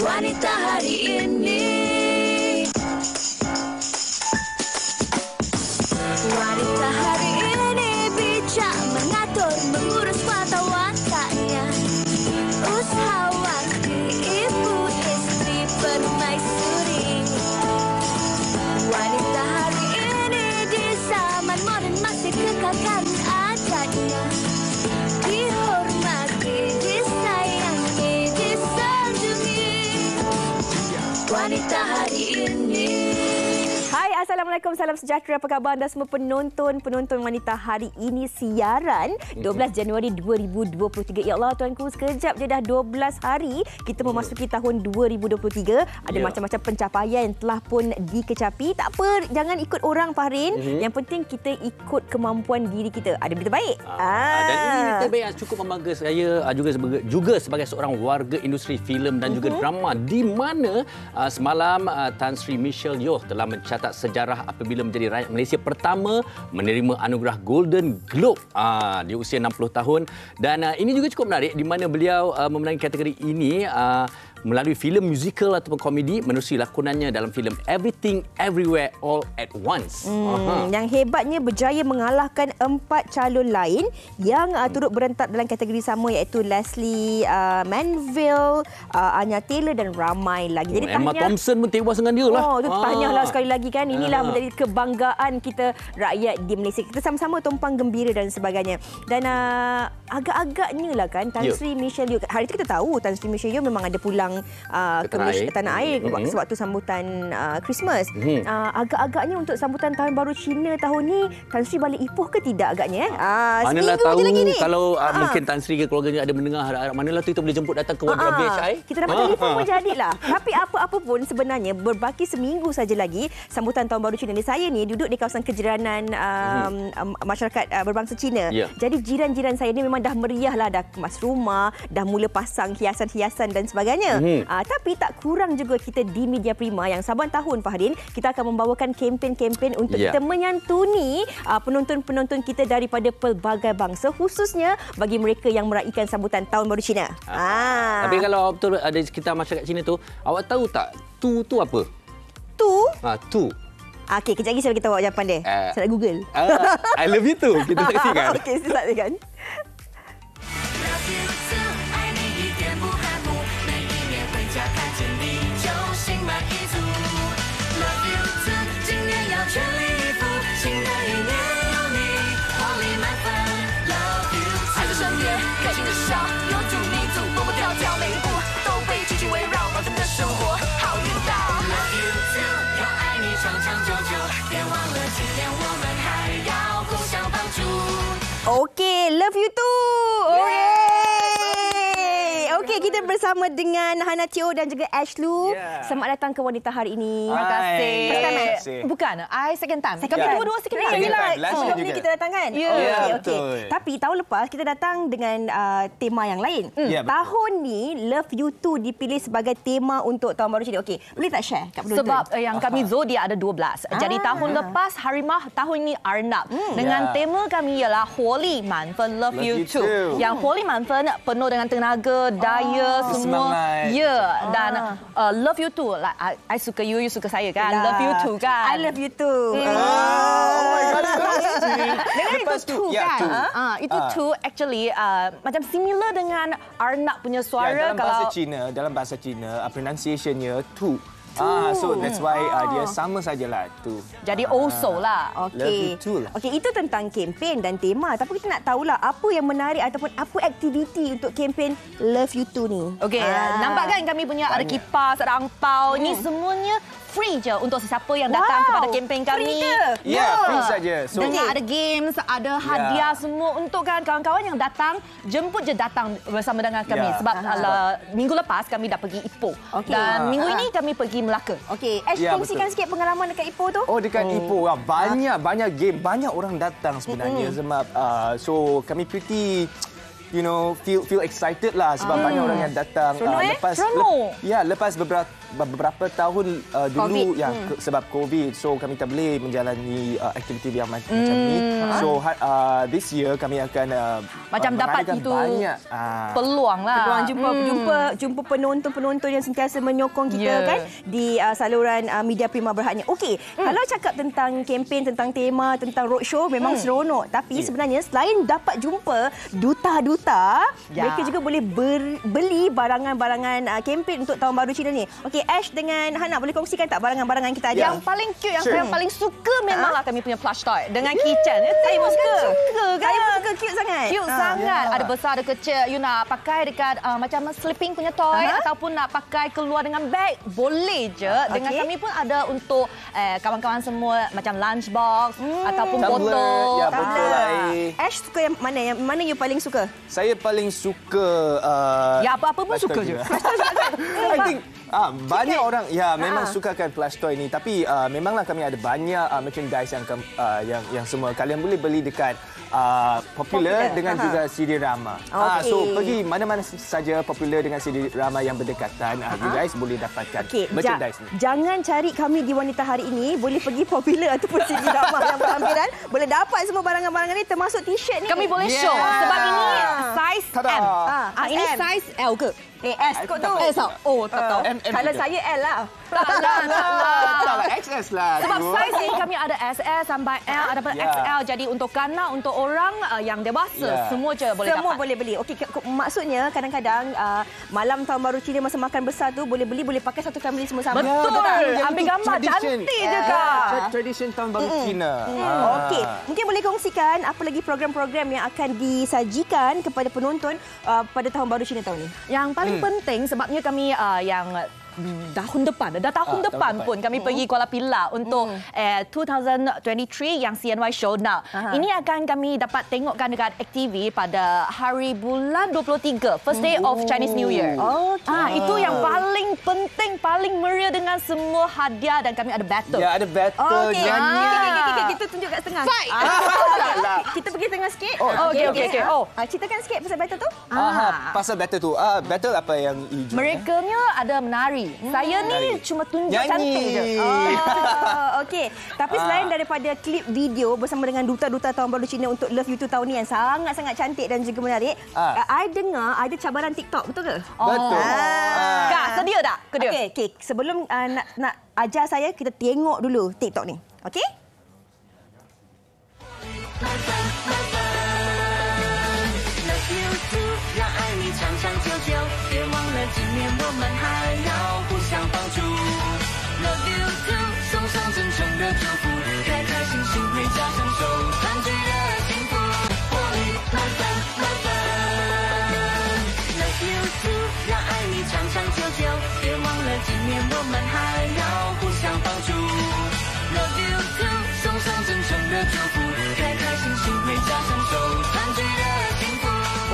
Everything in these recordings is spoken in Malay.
Wanita hari ini. Wanita hari ini bijak mengatur, mengurus mata wataknya. Usahawati, ibu, istri, permaisuri. Wanita hari ini di zaman modern masih kekalkan adatnya. Dihormati, disayangi, disanjungi. Wanita hari ini. Hai, Assalamualaikum, salam sejahtera. Apa khabar anda semua penonton wanita hari ini siaran 12 Januari 2023. Ya Allah tuanku, sekejap je dah 12 hari kita memasuki tahun 2023. Ada macam-macam pencapaian yang telah pun dikecapi. Tak apa, jangan ikut orang Fahrin. Yang penting kita ikut kemampuan diri kita. Ada berita baik. Dan ini berita baik yang cukup membangga saya juga sebagai seorang warga industri filem dan juga drama, di mana semalam Tan Sri Michelle Yeoh telah mencatat sejarah apabila menjadi rakyat Malaysia pertama menerima anugerah Golden Globe di usia 60 tahun. Dan ini juga cukup menarik di mana beliau memenangi kategori ini melalui filem musical ataupun komedi menerusi lakonannya dalam filem Everything Everywhere All at Once. Yang hebatnya berjaya mengalahkan 4 calon lain yang turut berentak dalam kategori sama, iaitu Leslie Manville, Anya Taylor dan ramai lagi. Jadi Emma Thompson pun tewas dengan dia lah. Tahniahlah sekali lagi kan. Inilah menjadi kebanggaan kita rakyat di Malaysia. Kita sama-sama tumpang gembira dan sebagainya. Dan agak-agaknya lah kan Tan Sri Michelle Yeoh, hari itu kita tahu Tan Sri Michelle Yeoh memang ada pulang ke tanah air sewaktu sambutan Christmas. Agak-agaknya untuk sambutan tahun baru Cina tahun ni, Tan Sri balik Ipoh ke tidak agaknya? Manalah tahu kalau mungkin Tan Sri ke keluarganya ada mendengar, manalah tu kita boleh jemput datang ke BHI. Kita dapat telefon pun jadilah. Tapi apa-apa pun sebenarnya berbaki seminggu saja lagi sambutan tahun baru Cina ni. Saya ni duduk di kawasan kejiranan masyarakat berbangsa Cina. Jadi jiran-jiran saya ni memang dah meriah lah, dah kemas rumah, dah mula pasang hiasan-hiasan dan sebagainya. Tapi tak kurang juga kita di Media Prima yang saban tahun Fahrin kita akan membawakan kempen-kempen untuk kita menyantuni penonton-penonton kita daripada pelbagai bangsa, khususnya bagi mereka yang meraihkan sambutan tahun baru Cina. Tapi kalau betul ada sekitar masyarakat Cina tu, awak tahu tak tu apa? Tu. Okey, kejap lagi saya bagi tahu awak jawapan dia. Saya nak Google. I love you too. Kita saksikan. Okey, silakan. Okey, love you too. Okey, kita bersama dengan Hana Teo dan juga Ashlu. Selamat datang ke Wanita hari ini. Terima kasih. First time, Bukan, I second time. Kami dua-dua second time. Sebelum ni kita datang kan? Okey. Tapi tahun lepas kita datang dengan tema yang lain. Tahun ni Love You Too dipilih sebagai tema untuk tahun baru Cina. Okey, boleh tak share kat penonton? Sebab yang kami zodiak ada 12. Jadi tahun lepas Harimah, tahun ini Arnab. Dengan tema kami ialah Holy Manfen Love You Too. Yang Holy Manfen penuh dengan tenaga, daya, semua. Dan Love You Too. Like, I suka you, you suka saya kan? Love You Too kan? I love you too. Dengan itu two kan? Itu two actually macam similar dengan Arnab punya suara. Dalam bahasa Cina, pronunciation-nya two. So that's why dia sama sajalah tu. Jadi also lah. Love you too lah. Okey, itu tentang kempen dan tema. Tapi kita nak tahulah apa yang menarik ataupun apa aktiviti untuk kempen Love You Too ni. Okey, nampak kan kami punya ada kipas, ada angpau. Ni semuanya free je untuk sesiapa yang datang kepada kempen kami. Free saja. So, dengan ada games, ada hadiah semua untuk kan kawan-kawan yang datang, jemput je datang bersama dengan kami. Sebab minggu lepas kami dah pergi Ipoh. Dan minggu ini kami pergi Melaka. Okey, Ash kongsikan sikit pengalaman dekat Ipoh tu. Dekat Ipoh banyak game, banyak orang datang sebenarnya sebab so kami pretty feel excited lah sebab banyak orang yang datang lepas beberapa tahun dulu sebab COVID, so kami tak boleh menjalani aktiviti yang macam ni. So this year kami akan macam dapat itu banyak peluang lah. Jumpa penonton-penonton yang sentiasa menyokong kita kan di saluran Media Prima Berhadnya. Okey, kalau cakap tentang kempen, tentang tema, tentang roadshow memang seronok, tapi sebenarnya selain dapat jumpa duta-duta, mereka juga boleh beli barangan-barangan kempen untuk Tahun Baru Cina ni. Okey, Ash dengan Hana boleh kongsikan tak barangan-barangan kita ada? Yang paling cute, yang saya paling suka memanglah kami punya plush toy dengan keychain. Saya pun suka kan? Saya pun suka, cute sangat. Cute sangat. Ada besar, ada kecil. You nak pakai dekat macam sleeping punya toy ataupun nak pakai keluar dengan bag, boleh je. Dengan kami pun ada untuk kawan-kawan semua macam lunchbox ataupun botol. Ya, botol air. Ash suka yang mana? Yang mana you paling suka? Saya paling suka ya apa-apa pun suka je. I think banyak orang memang sukakan plush toy ni, tapi memanglah kami ada banyak merchandise yang semua kalian boleh beli dekat Popular dengan juga CD Rama. So pergi mana-mana saja Popular dengan CD Rama yang berdekatan, you guys boleh dapatkan merchandise ni. Jangan cari kami di Wanita Hari Ini, boleh pergi Popular ataupun CD Rama yang berhampiran, boleh dapat semua barangan-barangan ni termasuk t-shirt ni. Kami boleh show sebab ini size M. Ini size L ke? S kot tu. S tau. Oh, tak tahu. Kalau saya L lah. Taklah XS lah. Sebab saiz ni kami ada SS sampai L, ada XL. Jadi untuk kanak, untuk orang yang dewasa, semua je boleh dapat. Semua boleh beli. Okey, maksudnya kadang-kadang malam Tahun Baru Cina masa makan besar tu boleh beli, boleh pakai satu family semua sama. Betul. Ambil gambar cantik je kak. Tradition Tahun Baru Cina. Okey, mungkin boleh kongsikan apa lagi program-program yang akan disajikan kepada penonton pada Tahun Baru Cina tahun ni? Yang paling penting sebabnya kami yang tahun depan pun kami pergi Kuala Pilah untuk 2023 yang CNY show. Now, ini akan kami dapat tengokkan dekat AKTV pada hari bulan 23, first day of Chinese New Year. Itu yang paling penting, paling meriah dengan semua hadiah dan kami ada battle. Ya, ada battle nyanyi. Kita tunjuk kat tengah. Fight. Kita pergi tengah sikit. Okey. Ceritakan sikit pasal battle tu. Pasal battle tu. Battle apa yang hijau? Merekanya ada menari. Saya ni cuma tunjuk cantik je. Okey. Tapi selain daripada klip video bersama dengan duta-duta Tahun Baru Cina untuk Love You 2 tahun ni yang sangat-sangat cantik dan juga menarik, I dengar ada cabaran TikTok, betul ke? Betul. Kak, sedia tak? Okey. Sebelum nak ajar saya, kita tengok dulu TikTok ni. Okey?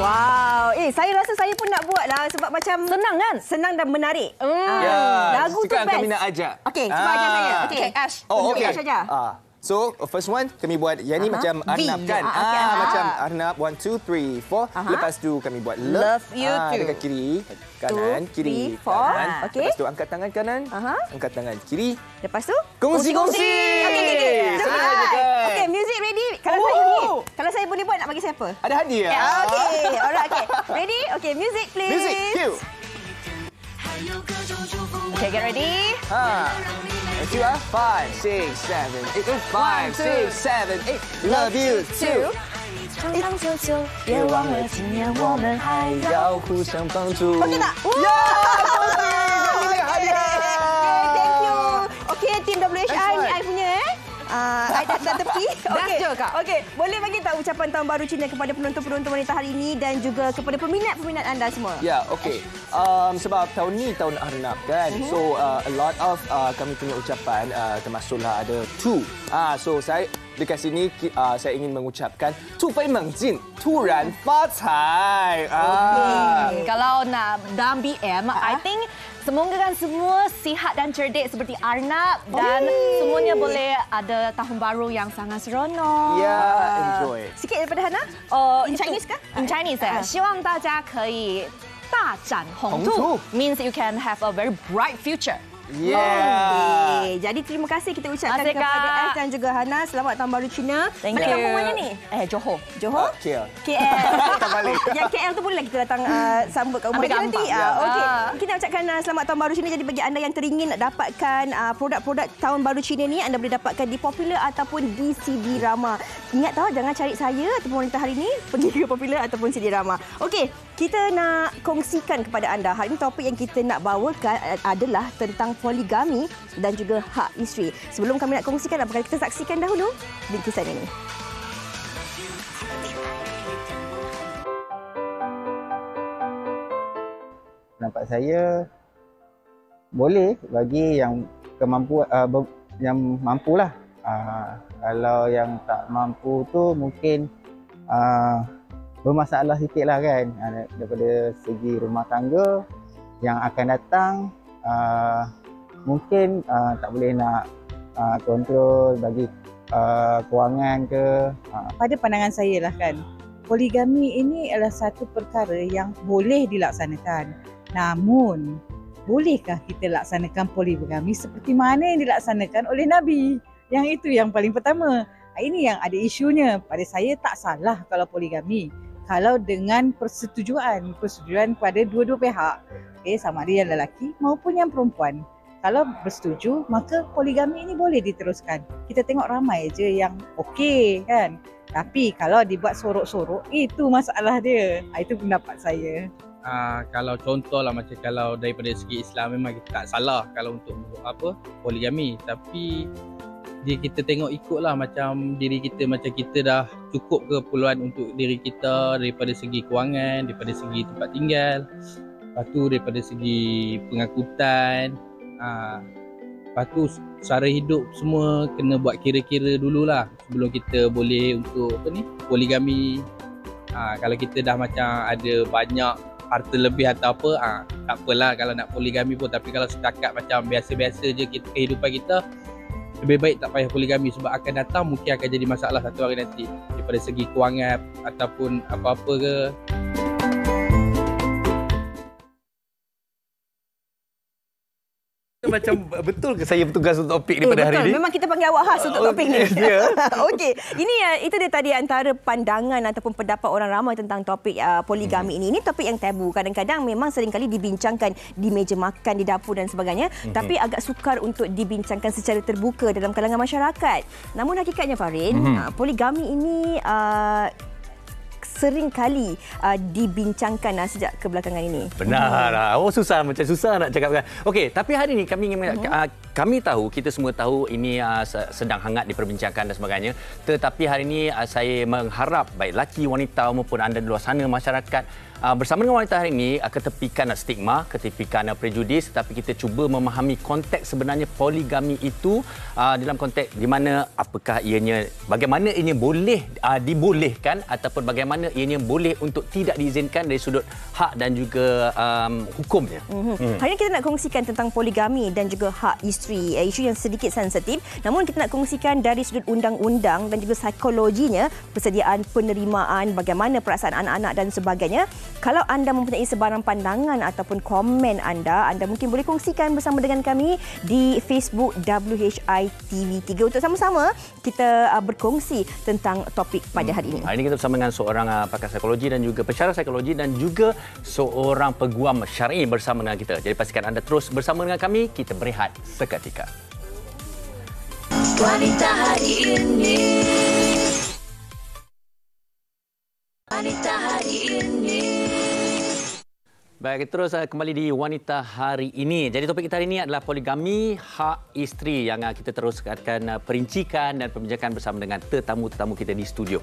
Wow, saya rasa saya pun nak buat lah sebab macam senang kan? Senang dan menarik. Lagu tu best. Kami nak ajak. Okey, cuba ajar saya. Okey, Ash. Okey. Ash aja. So, first one kami buat yang ni macam Arnab kan? Macam Arnab 1 2 3 4. Lepas tu kami buat Love You Too. Dekat kiri, kanan, kiri, kanan. Okey. Lepas tu angkat tangan kanan, angkat tangan kiri. Lepas tu kongsi-kongsi. Okey, music ready. Kalau saya boleh buat, nak bagi saya apa? Ada hadiah. Okey, alright, okey. Ready? Okey, music please. Music, cue. Okay, get ready. Thank you. 5 6 7 8 5 6 7 8 Love You Too。长长久久，别忘了今年我们还要互相帮助。 Okey tak? Thank you. Okey, tim WHI ni I punya I dah tepi. Okey, boleh bagi tahu ucapan Tahun Baru Cina kepada penonton-penonton Wanita Hari Ini dan juga kepada peminat-peminat anda semua? Ya, okey. Sebab tahun ni tahun Arnab kan. So a lot of kami punya ucapan termasuklah ada tu. So saya dekat sini saya ingin mengucapkan tu fei mengjin, turan fa cai. Kalau nak dalam BM, I think Semoga kan semua sihat dan cerdik seperti Arnab dan semuanya boleh ada tahun baru yang sangat seronok. enjoy. Sikit daripada Hana. In Chinese kah? In Chinese, 希望大家可以大展宏图 means you can have a very bright future. Jadi terima kasih kita ucapkan Terima kasih, kepada Kak. S dan juga Hana. Selamat Tahun Baru Cina. Thank Balik you. kampung mana ni? Johor. Johor? KL. KL. Kita balik. Yang KL tu bolehlah kita datang sambut kat rumah Ambil dia nanti. gambar. Okey. Kita ucapkan selamat Tahun Baru Cina. Jadi bagi anda yang teringin nak dapatkan produk-produk Tahun Baru Cina ni, anda boleh dapatkan di Popular ataupun di CD Rama. Ingat tahu, jangan cari saya ataupun Wanita Hari ni, pergi ke Popular ataupun CD Rama. Okey, kita nak kongsikan kepada anda. Hari ini topik yang kita nak bawakan adalah tentang poligami dan juga hak isteri. Sebelum kami nak kongsikan, apakah kita saksikan dahulu bingkisan ini. Nampak saya boleh bagi yang yang mampulah. Kalau yang tak mampu tu mungkin bermasalah sikitlah kan, daripada segi rumah tangga yang akan datang. Mungkin tak boleh nak kontrol bagi kewangan ke. Pada pandangan saya lah kan, poligami ini adalah satu perkara yang boleh dilaksanakan. Namun, bolehkah kita laksanakan poligami seperti mana yang dilaksanakan oleh Nabi? Yang itu yang paling pertama. Ini yang ada isunya. Pada saya tak salah kalau poligami. Kalau dengan persetujuan pada dua-dua pihak. Sama ada yang lelaki maupun yang perempuan. Kalau bersetuju, maka poligami ini boleh diteruskan. Kita tengok ramai je yang okey kan. Tapi kalau dibuat sorok-sorok, itu masalah dia. Itu pendapat saya. Kalau contohlah macam kalau daripada segi Islam memang kita tak salah kalau untuk poligami, tapi kita tengok ikutlah macam diri kita, macam kita dah cukup ke peluang untuk diri kita daripada segi kewangan, daripada segi tempat tinggal, lepas tu daripada segi pengangkutan, lepas tu cara hidup semua kena buat kira-kira dululah sebelum kita boleh untuk poligami. Kalau kita dah macam ada banyak harta lebih atau apa, tak apalah kalau nak poligami pun. Tapi kalau setakat macam biasa-biasa je kehidupan kita, lebih baik tak payah poligami, sebab akan datang mungkin akan jadi masalah satu hari nanti daripada segi kewangan ataupun apa-apa ke. Macam betul ke saya bertugas untuk topik ni pada hari ini? Memang kita panggil awak khas untuk topik ni. Okey, ini itu dia tadi antara pandangan ataupun pendapat orang ramai tentang topik poligami ini. Ini topik yang tabu. Kadang-kadang memang seringkali dibincangkan di meja makan, di dapur dan sebagainya, tapi agak sukar untuk dibincangkan secara terbuka dalam kalangan masyarakat. Namun hakikatnya Farin, poligami ini sering kali dibincangkan sejak kebelakangan ini. Benar. Susah nak cakapkan. Okey, tapi hari ini kami tahu, kita semua tahu ini sedang hangat diperbincangkan dan sebagainya. Tetapi hari ini saya mengharap baik lelaki, wanita maupun anda di luar sana masyarakat bersama dengan wanita hari ini ketepikan stigma, ketepikan prejudis, tapi kita cuba memahami konteks sebenarnya poligami itu dalam konteks di mana apakah ianya, bagaimana ianya boleh dibolehkan ataupun bagaimana ianya boleh untuk tidak diizinkan dari sudut hak dan juga hukumnya. Hari ini kita nak kongsikan tentang poligami dan juga hak isteri, isu yang sedikit sensitif, namun kita nak kongsikan dari sudut undang-undang dan juga psikologinya, persediaan penerimaan, bagaimana perasaan anak-anak dan sebagainya. Kalau anda mempunyai sebarang pandangan ataupun komen anda mungkin boleh kongsikan bersama dengan kami di Facebook WHI TV3 untuk sama-sama kita berkongsi tentang topik pada hari ini. Hari ini kita bersama dengan seorang pakar psikologi dan juga pensyarah psikologi dan juga seorang peguam syar'i bersama dengan kita. Jadi pastikan anda terus bersama dengan kami, kita berehat seketika. Wanita hari ini. Wanita hari ini. Baik, terus kembali di Wanita Hari Ini. Jadi topik kita hari ini adalah poligami, hak isteri yang kita terus akan perincikan dan perbincangan bersama dengan tetamu-tetamu kita di studio.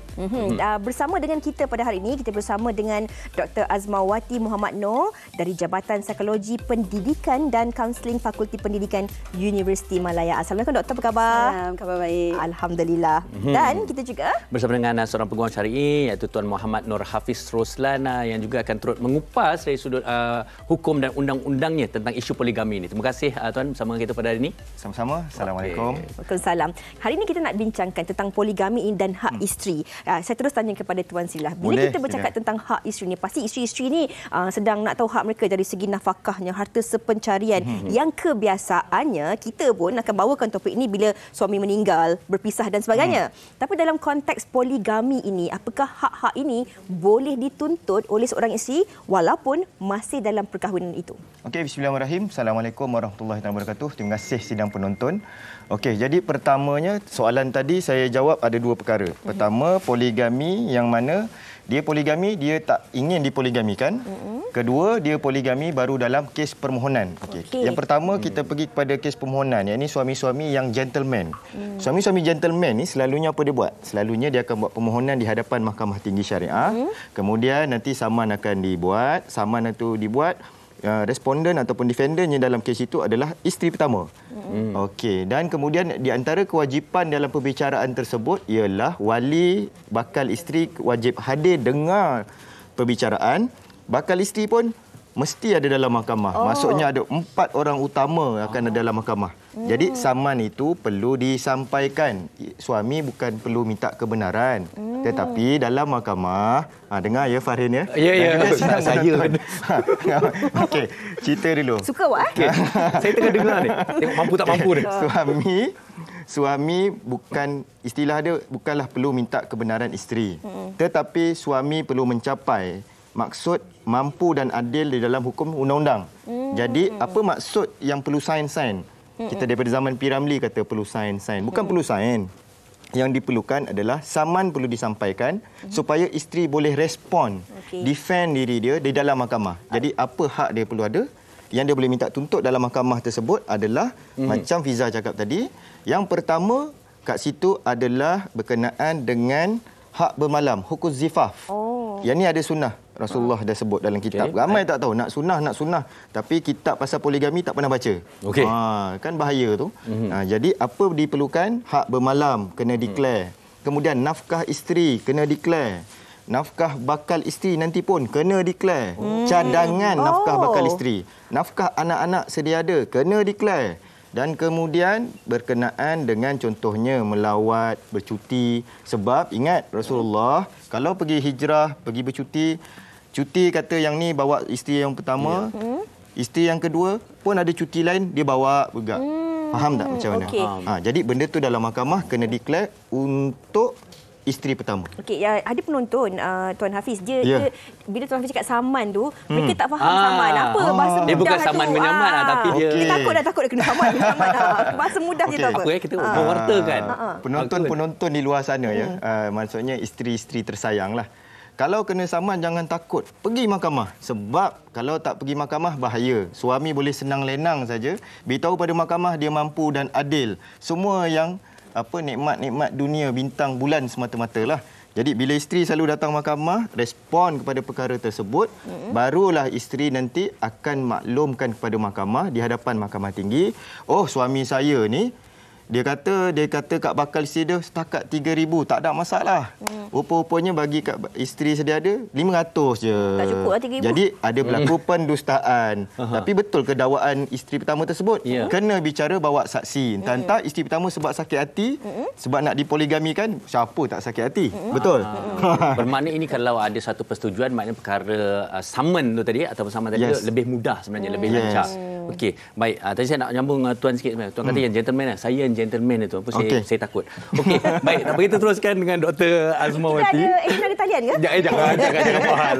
Bersama dengan kita pada hari ini, kita bersama dengan Dr. Azmawati Muhammad Noor dari Jabatan Psikologi Pendidikan dan Kaunseling Fakulti Pendidikan Universiti Malaya. Assalamualaikum Doktor, apa khabar? Salam, khabar baik. Alhamdulillah. Dan kita juga bersama dengan seorang peguam syar'i iaitu Tuan Muhammad Nur Hafiz Roslan yang juga akan turut mengupas dari sudut hukum dan undang-undangnya tentang isu poligami ini. Terima kasih Tuan bersama kita pada hari ini. Sama-sama. Assalamualaikum. Waalaikumsalam. Hari ini kita nak bincangkan tentang poligami dan hak isteri. Saya terus tanya kepada Tuan Silah. Bila kita bercakap tentang hak isteri ni, pasti isteri-isteri ni sedang nak tahu hak mereka dari segi nafkahnya, harta sepencarian. Yang kebiasaannya kita pun akan bawakan topik ini bila suami meninggal, berpisah dan sebagainya. Tapi dalam konteks poligami ini, apakah hak-hak ini boleh dituntut oleh seorang isteri walaupun masih dalam perkahwinan itu? Okey, bismillahirrahmanirrahim. Assalamualaikum warahmatullahi wabarakatuh. Terima kasih sidang penonton. Okey, jadi pertamanya soalan tadi saya jawab ada dua perkara. Pertama, poligami yang mana dia poligami, dia tak ingin dipoligamikan. Kedua, dia poligami baru dalam kes permohonan. Okey. Yang pertama, kita pergi kepada kes permohonan. Yang ini suami-suami yang gentleman. Suami-suami gentleman ni selalunya apa dia buat? Selalunya dia akan buat permohonan di hadapan Mahkamah Tinggi Syariah. Kemudian nanti saman akan dibuat. Saman itu dibuat. Responden ataupun defendernya dalam kes itu adalah isteri pertama. Okey, dan kemudian di antara kewajipan dalam perbicaraan tersebut ialah wali bakal isteri wajib hadir dengar perbicaraan. Bakal isteri pun mesti ada dalam mahkamah. Maksudnya ada 4 orang utama akan ada dalam mahkamah. Jadi saman itu perlu disampaikan. Suami bukan perlu minta kebenaran. Tetapi dalam mahkamah, dengar ya Farin ya? Ya. Saya. Okey, cerita dulu. Suka awak? Okay. Saya tengah dengar ni. Tengok mampu tak mampu ni. Suami bukan, istilah dia bukanlah perlu minta kebenaran isteri. Tetapi suami perlu mencapai maksud mampu dan adil di dalam hukum undang-undang. Jadi apa maksud yang perlu sign? Kita daripada zaman P. Ramlee kata perlu sign. Bukan perlu sign. Yang diperlukan adalah saman perlu disampaikan supaya isteri boleh respon, defend diri dia di dalam mahkamah. Jadi apa hak dia perlu ada? Yang dia boleh minta tuntut dalam mahkamah tersebut adalah macam Fiza cakap tadi. Yang pertama kat situ adalah berkenaan dengan hak bermalam, hukum zifaf. Yang ni ada sunnah. Rasulullah dah sebut dalam kitab. Ramai tak tahu nak sunnah. Tapi kitab pasal poligami tak pernah baca. Kan bahaya tu. Jadi apa diperlukan? Hak bermalam kena declare. Kemudian nafkah isteri kena declare. Nafkah bakal isteri nanti pun kena declare. Cadangan nafkah bakal isteri. Nafkah anak-anak sedia ada kena declare. Dan kemudian berkenaan dengan contohnya melawat, bercuti. Sebab ingat Rasulullah kalau pergi hijrah, pergi bercuti, cuti kata yang ni bawa isteri yang pertama, isteri yang kedua pun ada cuti lain dia bawa juga. Faham tak macam mana? Jadi benda tu dalam mahkamah kena declare untuk isteri pertama. Okey, ada penonton Tuan Hafiz dia bila Tuan Hafiz cakap saman tu, mereka tak faham saman apa bahasa mudah. Dia bukan saman menyaman tapi dia takut dah kena saman. Bahasa mudah je tu apa? Apa kita mewartakan. Penonton di luar sana ya. Maksudnya isteri-isteri tersayanglah. Kalau kena saman jangan takut. Pergi mahkamah. Sebab kalau tak pergi mahkamah bahaya. Suami boleh senang lenang saja beritahu pada mahkamah dia mampu dan adil. Semua yang nikmat-nikmat dunia, bintang, bulan semata-matalah. Jadi bila isteri selalu datang mahkamah, respon kepada perkara tersebut, barulah isteri nanti akan maklumkan kepada mahkamah di hadapan Mahkamah Tinggi, suami saya ni dia kata kat bakal isteri dia setakat 3,000, tak ada masalah. Rupa-rupanya bagi kat isteri sedia ada 500 je. Tak cukup lah 3,000. Jadi ada berlaku pendustaan. Tapi betul ke dakwaan isteri pertama tersebut? Kena bicara bawa saksi. Entah isteri pertama sebab sakit hati, sebab nak dipoligamikan, siapa tak sakit hati? Betul? Bermakna ini kalau ada satu persetujuan, maknanya perkara saman tu tadi ataupun saman tadi lebih mudah sebenarnya, lebih lancar. Okey, baik. Tadi saya nak nyambung Tuan sikit sebenarnya. Tuan kata yang gentleman lah. Saya yang gentleman itu. Apa saya takut. Okey, baik. Tak apa, kita teruskan dengan Dr. Azmawati. Ada talian ke? Jangan mahal.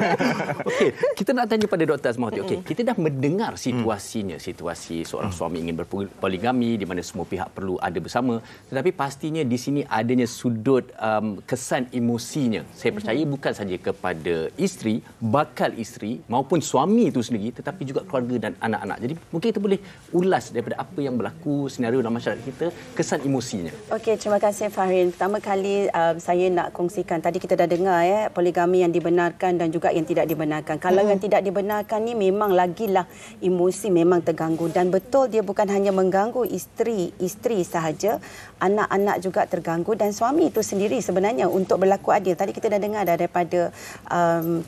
Okey, kita nak tanya pada Dr. Azmawati. Okey, kita dah mendengar situasinya, situasi seorang suami ingin berpoligami di mana semua pihak perlu ada bersama. Tetapi pastinya di sini adanya sudut kesan emosinya. Saya percaya bukan saja kepada isteri, bakal isteri maupun suami itu sendiri, tetapi juga keluarga dan anak-anak. Jadi Mungkin kita boleh ulas daripada apa yang berlaku senario dalam masyarakat kita, kesan emosinya. Okey, terima kasih Farin. Pertama kali saya nak kongsikan, tadi kita dah dengar poligami yang dibenarkan dan juga yang tidak dibenarkan. Kalau yang tidak dibenarkan ni memang lagilah emosi memang terganggu, dan betul dia bukan hanya mengganggu isteri sahaja, anak-anak juga terganggu, dan suami itu sendiri sebenarnya untuk berlaku adil. Tadi kita dah dengar daripada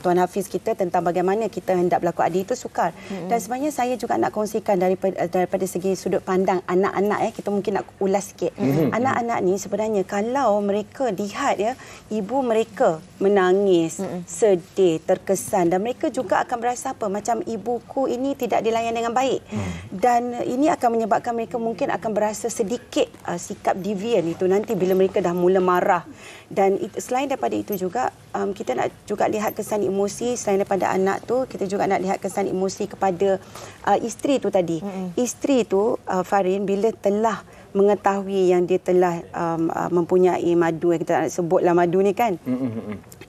Tuan Hafiz kita tentang bagaimana kita hendak berlaku adil itu sukar. Dan sebenarnya saya juga nak kongsikan daripada segi sudut pandang anak-anak, kita mungkin nak ulas sikit. Anak-anak ni sebenarnya kalau mereka lihat ibu mereka menangis, sedih, terkesan, dan mereka juga akan berasa apa, macam ibuku ini tidak dilayan dengan baik. Dan ini akan menyebabkan mereka mungkin akan berasa sedikit sikap deviant itu nanti bila mereka dah mula marah. Dan selain daripada itu juga kita nak juga lihat kesan emosi. Selain daripada anak tu, kita juga nak lihat kesan emosi kepada isteri tu tadi. Isteri tu Farin, bila telah mengetahui yang dia telah mempunyai madu, yang kita nak sebutlah madu ni kan.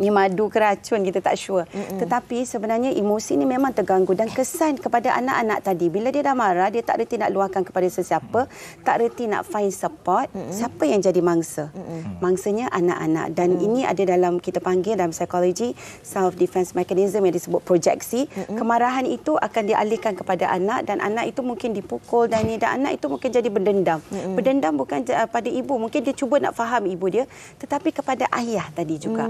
Ni madu ke racun, kita tak sure. Tetapi sebenarnya emosi ni memang terganggu, dan kesan kepada anak-anak tadi, bila dia dah marah, dia tak reti nak luahkan kepada sesiapa, tak reti nak find support. Siapa yang jadi mangsa? Mangsanya anak-anak. Dan ini ada dalam, kita panggil dalam psikologi, self defense mechanism yang disebut projeksi. Kemarahan itu akan dialihkan kepada anak, dan anak itu mungkin dipukul dan anak itu mungkin jadi berdendam. Berdendam bukan pada ibu, mungkin dia cuba nak faham ibu dia, tetapi kepada ayah tadi juga.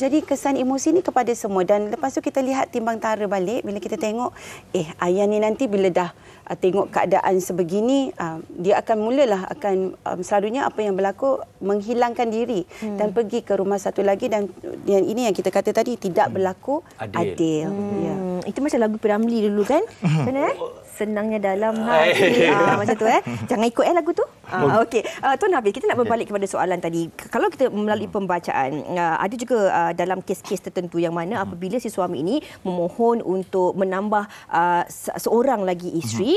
Jadi kesan emosi ni kepada semua. Dan lepas tu kita lihat timbang tara balik, bila kita tengok ayah ni nanti bila dah tengok keadaan sebegini, dia akan mulalah selalunya apa yang berlaku, menghilangkan diri dan pergi ke rumah satu lagi, dan ini yang kita kata tadi tidak berlaku adil. Itu macam lagu Piramli dulu kan? Benar senangnya dalam hati. Macam tu Jangan ikut lagu tu. Okey. Tuan Hafiz, kita nak berbalik kepada soalan tadi. Kalau kita melalui pembacaan, ada juga dalam kes-kes tertentu yang mana apabila si suami ini memohon untuk menambah seorang lagi isteri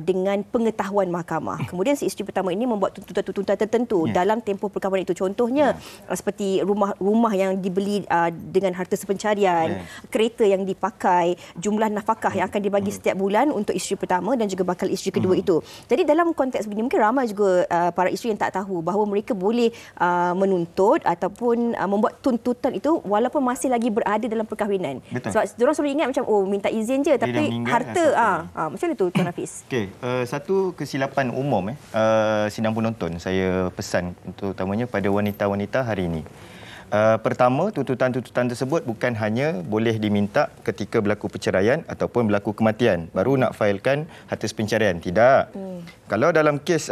dengan pengetahuan mahkamah. Kemudian si isteri pertama ini membuat tuntutan-tuntutan tertentu dalam tempoh perkahwinan itu. Contohnya seperti rumah yang dibeli dengan harta sepencarian, kereta yang dipakai, jumlah nafkah yang akan dibagi setiap bulan untuk isteri pertama dan juga bakal isteri kedua itu. Jadi dalam konteks begini, mungkin ramai juga para isteri yang tak tahu bahawa mereka boleh menuntut ataupun membuat tuntutan itu walaupun masih lagi berada dalam perkahwinan. Sebab diorang selalu ingat macam minta izin je, tapi harta macam mana tu Tuan Hafiz? Okey, satu kesilapan umum sidang penonton saya pesan terutamanya pada wanita-wanita hari ini. Pertama, tuntutan-tuntutan tersebut bukan hanya boleh diminta ketika berlaku perceraian ataupun berlaku kematian baru nak failkan harta pencarian. Tidak. Kalau dalam kes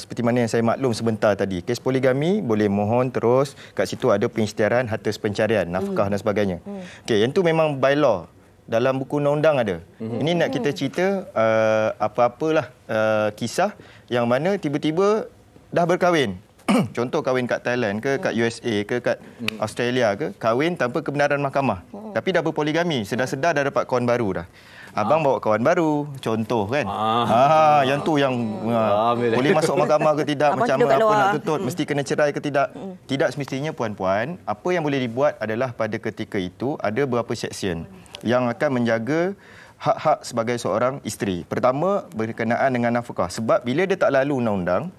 seperti mana yang saya maklum sebentar tadi, kes poligami boleh mohon terus, kat situ ada pengisytiharan harta pencarian, nafkah dan sebagainya. Okey, yang tu memang by law. Dalam buku undang-undang ada. Ini nak kita cerita apa-apalah kisah yang mana tiba-tiba dah berkahwin. Contoh kahwin kat Thailand ke, kat USA ke, kat Australia ke, kahwin tanpa kebenaran mahkamah. Tapi dah berpoligami, sedar-sedar dah dapat kawan baru dah. Abang bawa kawan baru, contoh kan. Yang tu yang boleh masuk mahkamah ke tidak, macam apa nak tuntut, mesti kena cerai ke tidak. Tidak semestinya puan-puan. Apa yang boleh dibuat adalah pada ketika itu ada beberapa seksyen yang akan menjaga hak-hak sebagai seorang isteri. Pertama, berkenaan dengan nafkah. Sebab bila dia tak lalu undang-undang,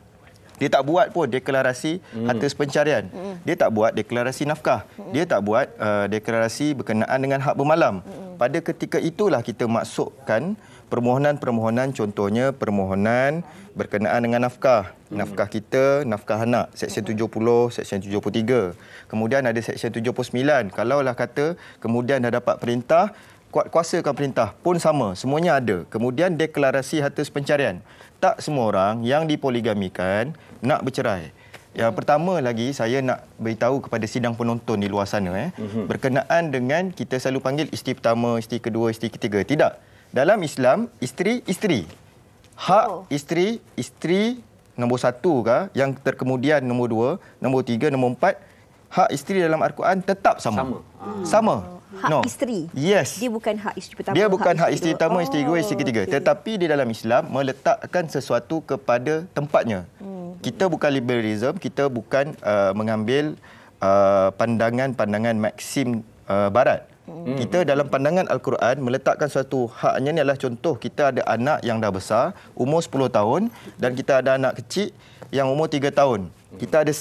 dia tak buat pun deklarasi harta pencarian. Dia tak buat deklarasi nafkah. Dia tak buat deklarasi berkenaan dengan hak bermalam. Pada ketika itulah kita masukkan permohonan-permohonan, contohnya permohonan berkenaan dengan nafkah. Nafkah kita, nafkah anak, Seksyen 70, Seksyen 73. Kemudian ada Seksyen 79. Kalaulah kata kemudian dah dapat perintah, kuasakan perintah pun sama, semuanya ada. Kemudian deklarasi harta pencarian. Tak semua orang yang dipoligamikan nak bercerai. Yang pertama lagi saya nak beritahu kepada sidang penonton di luar sana berkenaan dengan kita selalu panggil isteri pertama, isteri kedua, isteri ketiga. Tidak. Dalam Islam, isteri. Hak isteri nombor 1 kah, yang terkemudian nombor 2, nombor 3, nombor 4, hak isteri dalam Al-Quran tetap sama. Sama. Hak isteri. Yes. Dia bukan hak isteri pertama. Dia bukan hak isteri pertama, isteri kedua, isteri ketiga. Tetapi di dalam Islam meletakkan sesuatu kepada tempatnya. Kita bukan liberalism, kita bukan mengambil pandangan-pandangan maksim barat. Kita dalam pandangan Al-Quran meletakkan suatu haknya ni adalah contoh kita ada anak yang dah besar, umur 10 tahun dan kita ada anak kecil yang umur 3 tahun. Kita ada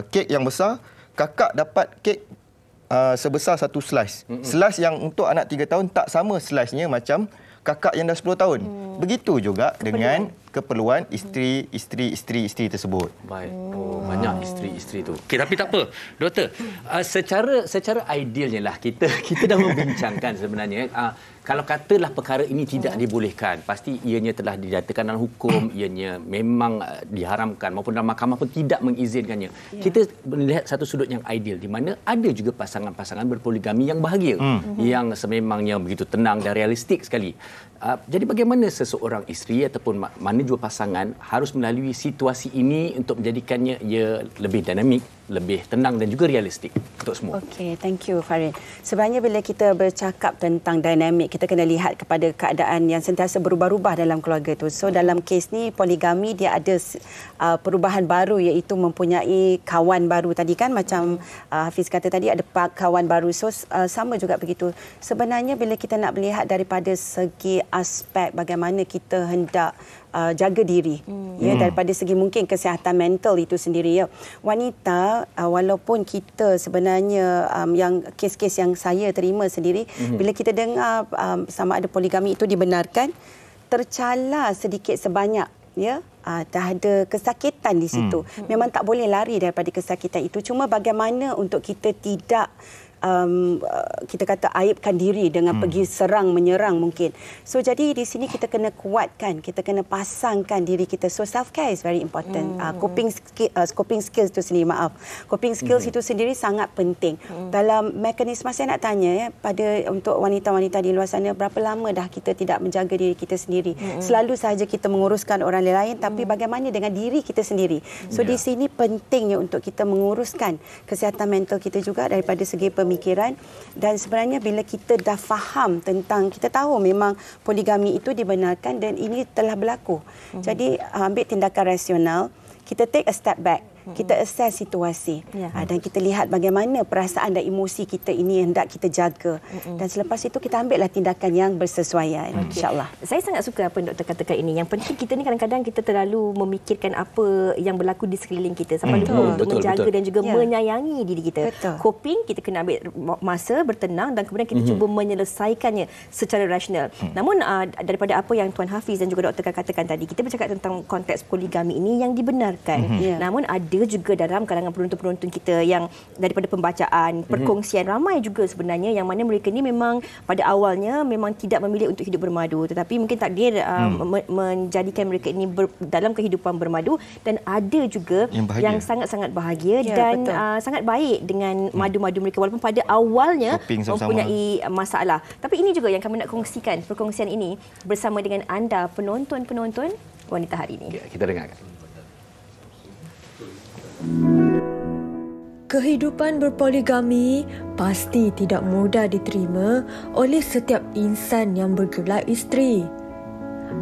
kek yang besar, kakak dapat kek sebesar satu slice. Slice yang untuk anak 3 tahun tak sama slice-nya macam kakak yang dah 10 tahun. Begitu juga dengan keperluan isteri tersebut. Baik. Banyak isteri-isteri tu. Okey, tapi tak apa. Doktor, secara idealnya lah kita dah membincangkan sebenarnya kalau katalah perkara ini tidak dibolehkan, pasti ianya telah dinyatakan dalam hukum, ianya memang diharamkan maupun dalam mahkamah pun tidak mengizinkannya. Kita melihat satu sudut yang ideal di mana ada juga pasangan-pasangan berpoligami yang bahagia, yang sememangnya begitu tenang dan realistik sekali. Jadi bagaimana seseorang isteri ataupun mana jua pasangan harus melalui situasi ini untuk menjadikannya ia lebih dinamik, lebih tenang dan juga realistik untuk semua. Okey, thank you Farid. Sebenarnya bila kita bercakap tentang dinamik, kita kena lihat kepada keadaan yang sentiasa berubah-ubah dalam keluarga tu. So dalam kes ni poligami dia ada perubahan baru iaitu mempunyai kawan baru tadi kan macam Hafiz kata tadi ada kawan baru. So sama juga begitu. Sebenarnya bila kita nak melihat daripada segi aspek bagaimana kita hendak jaga diri daripada segi mungkin kesihatan mental itu sendiri ya. Wanita walaupun kita sebenarnya yang kes-kes yang saya terima sendiri bila kita dengar sama ada poligami itu dibenarkan, tercala sedikit sebanyak ya. Dah ada kesakitan di situ. Memang tak boleh lari daripada kesakitan itu. Cuma bagaimana untuk kita tidak kita kata aibkan diri dengan pergi menyerang mungkin. So jadi di sini kita kena kuatkan, kita kena pasangkan diri kita. So self care is very important. Coping skills itu sendiri, coping skills itu sendiri sangat penting. Dalam mekanisme saya nak tanya ya pada untuk wanita-wanita di luar sana, berapa lama dah kita tidak menjaga diri kita sendiri? Selalu sahaja kita menguruskan orang lain, tapi bagaimana dengan diri kita sendiri? So di sini pentingnya untuk kita menguruskan kesihatan mental kita juga daripada segi pemikiran. Dan sebenarnya bila kita dah faham tentang, kita tahu memang poligami itu dibenarkan dan ini telah berlaku. Jadi ambil tindakan rasional, kita take a step back. Kita assess situasi dan kita lihat bagaimana perasaan dan emosi kita ini hendak kita jaga. Dan selepas itu kita ambillah tindakan yang bersesuaian, insya-Allah. Saya sangat suka apa yang doktor katakan ini. Yang penting kita ni kadang-kadang kita terlalu memikirkan apa yang berlaku di sekeliling kita sampai lupa untuk menjaga dan juga menyayangi diri kita. Coping kita kena ambil masa bertenang dan kemudian kita cuba menyelesaikannya secara rasional. Namun daripada apa yang Tuan Hafiz dan juga doktor katakan tadi, kita bercakap tentang konteks poligami ini yang dibenarkan. Namun ada juga dalam kalangan penonton-penonton kita yang daripada pembacaan, perkongsian ramai juga sebenarnya yang mana mereka ni memang pada awalnya memang tidak memilih untuk hidup bermadu, tetapi mungkin takdir menjadikan mereka ini dalam kehidupan bermadu, dan ada juga yang sangat-sangat bahagia dan sangat baik dengan madu-madu mereka walaupun pada awalnya mempunyai masalah. Tapi ini juga yang kami nak kongsikan, perkongsian ini bersama dengan anda penonton-penonton wanita hari ini. Kita dengarkan. Kehidupan berpoligami pasti tidak mudah diterima oleh setiap insan yang bergelar isteri.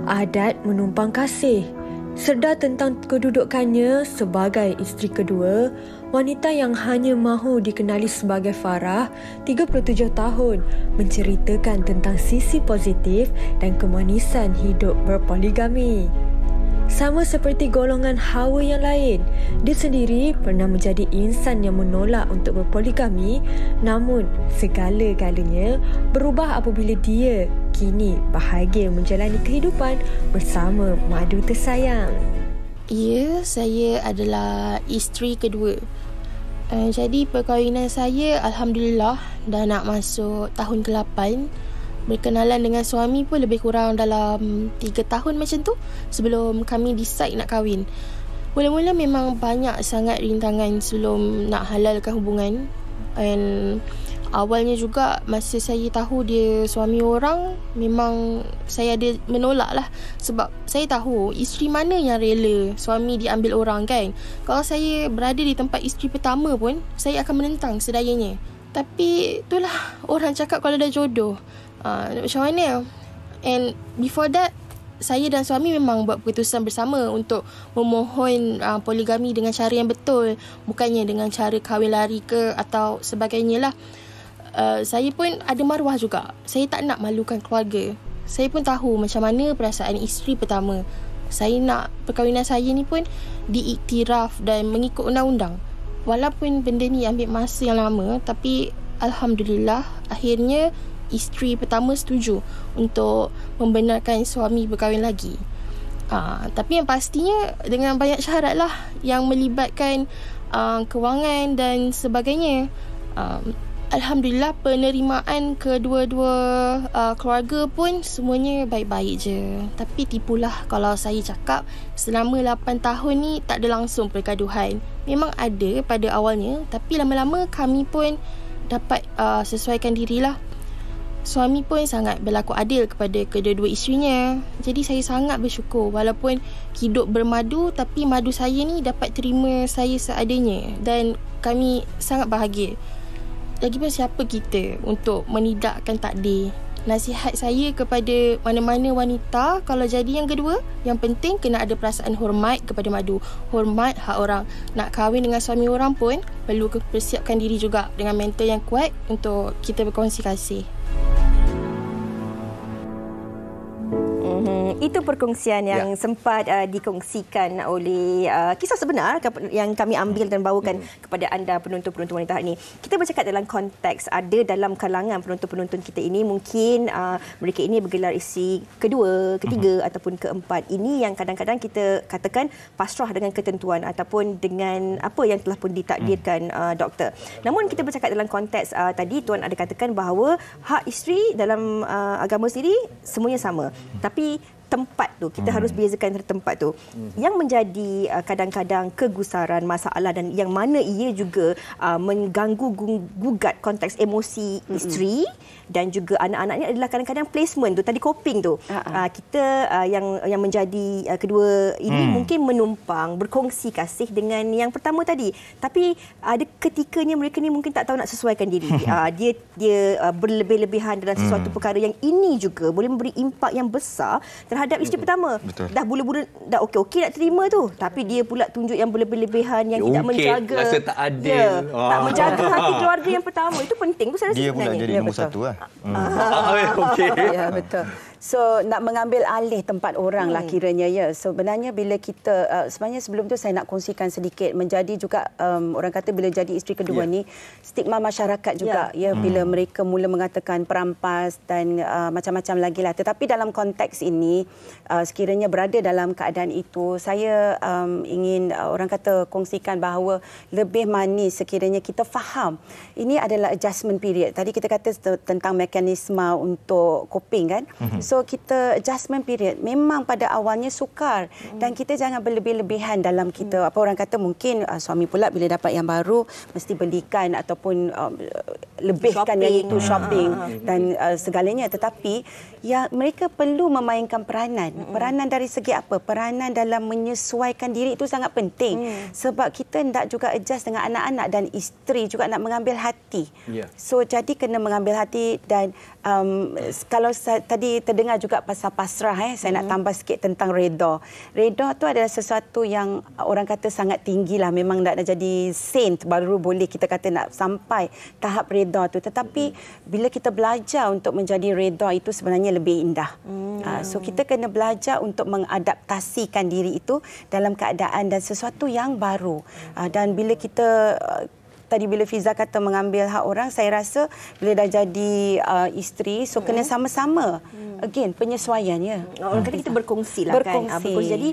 Adat menumpang kasih, serta tentang kedudukannya sebagai isteri kedua, wanita yang hanya mahu dikenali sebagai Farah, 37 tahun, menceritakan tentang sisi positif dan kemanisan hidup berpoligami. Sama seperti golongan Hawa yang lain, dia sendiri pernah menjadi insan yang menolak untuk berpoligami, namun segala-galanya berubah apabila dia kini bahagia menjalani kehidupan bersama madu tersayang. Ya, saya adalah isteri kedua. Jadi perkahwinan saya Alhamdulillah dah nak masuk tahun ke-8. Berkenalan dengan suami pun lebih kurang dalam 3 tahun macam tu sebelum kami decide nak kahwin. Mula-mula memang banyak sangat rintangan sebelum nak halalkan hubungan. And awalnya juga masa saya tahu dia suami orang, memang saya ada menolak lah. Sebab saya tahu isteri mana yang rela suami diambil orang kan. Kalau saya berada di tempat isteri pertama pun, saya akan menentang sedayanya. Tapi itulah orang cakap kalau dah jodoh. Macam mana? And before that, saya dan suami memang buat keputusan bersama untuk memohon poligami dengan cara yang betul, bukannya dengan cara kahwin lari ke atau sebagainya lah. saya pun ada maruah juga. Saya tak nak malukan keluarga. Saya pun tahu macam mana perasaan isteri pertama. Saya nak perkahwinan saya ni pun diiktiraf dan mengikut undang-undang. Walaupun benda ni ambil masa yang lama, tapi alhamdulillah akhirnya isteri pertama setuju untuk membenarkan suami berkahwin lagi. Tapi yang pastinya dengan banyak syarat lah yang melibatkan kewangan dan sebagainya. Alhamdulillah penerimaan kedua-dua keluarga pun semuanya baik-baik je. Tapi tipulah kalau saya cakap selama 8 tahun ni tak ada langsung pergaduhan. Memang ada pada awalnya, tapi lama-lama kami pun dapat sesuaikan dirilah. Suami pun sangat berlaku adil kepada kedua-dua isterinya. Jadi saya sangat bersyukur walaupun hidup bermadu, tapi madu saya ni dapat terima saya seadanya dan kami sangat bahagia. Lagipun siapa kita untuk menidakkan takdir. Nasihat saya kepada mana-mana wanita kalau jadi yang kedua, yang penting kena ada perasaan hormat kepada madu. Hormat hak orang. Nak kahwin dengan suami orang pun perlu persiapkan diri juga dengan mental yang kuat untuk kita berkongsi kasih. Itu perkongsian yang sempat dikongsikan oleh kisah sebenar yang kami ambil dan bawakan kepada anda penonton-penonton wanita hari ini. Kita bercakap dalam konteks ada dalam kalangan penonton-penonton kita ini mungkin mereka ini bergelar isteri kedua, ketiga ataupun keempat. Ini yang kadang-kadang kita katakan pasrah dengan ketentuan ataupun dengan apa yang telah pun ditakdirkan doktor. Namun kita bercakap dalam konteks tadi Tuan ada katakan bahawa hak isteri dalam agama sendiri semuanya sama. Tapi tempat tu, kita harus bezakan tempat tu. Yang menjadi kadang-kadang kegusaran, masalah dan yang mana ia juga mengganggu gugat konteks emosi isteri dan juga anak-anaknya adalah kadang-kadang placement tu, tadi coping tu. Kita yang menjadi kedua ini mungkin menumpang, berkongsi kasih dengan yang pertama tadi. Tapi ada ketikanya mereka ni mungkin tak tahu nak sesuaikan diri. Dia berlebih-lebihan dalam sesuatu perkara yang ini juga boleh memberi impak yang besar terhadap isteri pertama. Betul. Dah bula-bula dah okey nak terima tu, tapi dia pula tunjuk yang berlebih-lebihan yang tidak menjaga. Rasa tak adil. Tak menjaga hati keluarga yang pertama. Itu penting tu saya rasa dia sebenarnya. Dia pula jadi nombor satu lah. Okey. Ya, betul. So nak mengambil alih tempat orang lah kiranya ya. Sebenarnya bila kita sebenarnya sebelum tu saya nak kongsikan sedikit menjadi juga orang kata bila jadi isteri kedua ni stigma masyarakat juga ya bila mereka mula mengatakan perampas dan macam-macam lagi lah. Tetapi dalam konteks ini sekiranya berada dalam keadaan itu saya ingin orang kata kongsikan bahawa lebih manis sekiranya kita faham ini adalah adjustment period. Tadi kita kata tentang mekanisme untuk coping kan. So kita adjustment period memang pada awalnya sukar dan kita jangan berlebih-lebihan dalam kita apa orang kata mungkin suami pula bila dapat yang baru mesti belikan ataupun lebihkan yang itu shopping dan segalanya, tetapi ya mereka perlu memainkan peranan dari segi apa? Peranan dalam menyesuaikan diri itu sangat penting sebab kita hendak juga adjust dengan anak-anak dan isteri juga nak mengambil hati. So jadi kena mengambil hati dan kalau tadi terdengar juga pasal pasrah saya nak tambah sikit tentang redha. Redha tu adalah sesuatu yang orang kata sangat tinggilah, memang nak jadi saint baru boleh kita kata nak sampai tahap redha tu, tetapi bila kita belajar untuk menjadi redha itu sebenarnya lebih indah. So kita kena belajar untuk mengadaptasikan diri itu dalam keadaan dan sesuatu yang baru. Dan bila kita tadi bila Fiza kata mengambil hak orang, saya rasa bila dah jadi isteri, so kena sama-sama. Again, penyesuaiannya. Orang kata kita berkongsi lah kan. Berkongsi. Jadi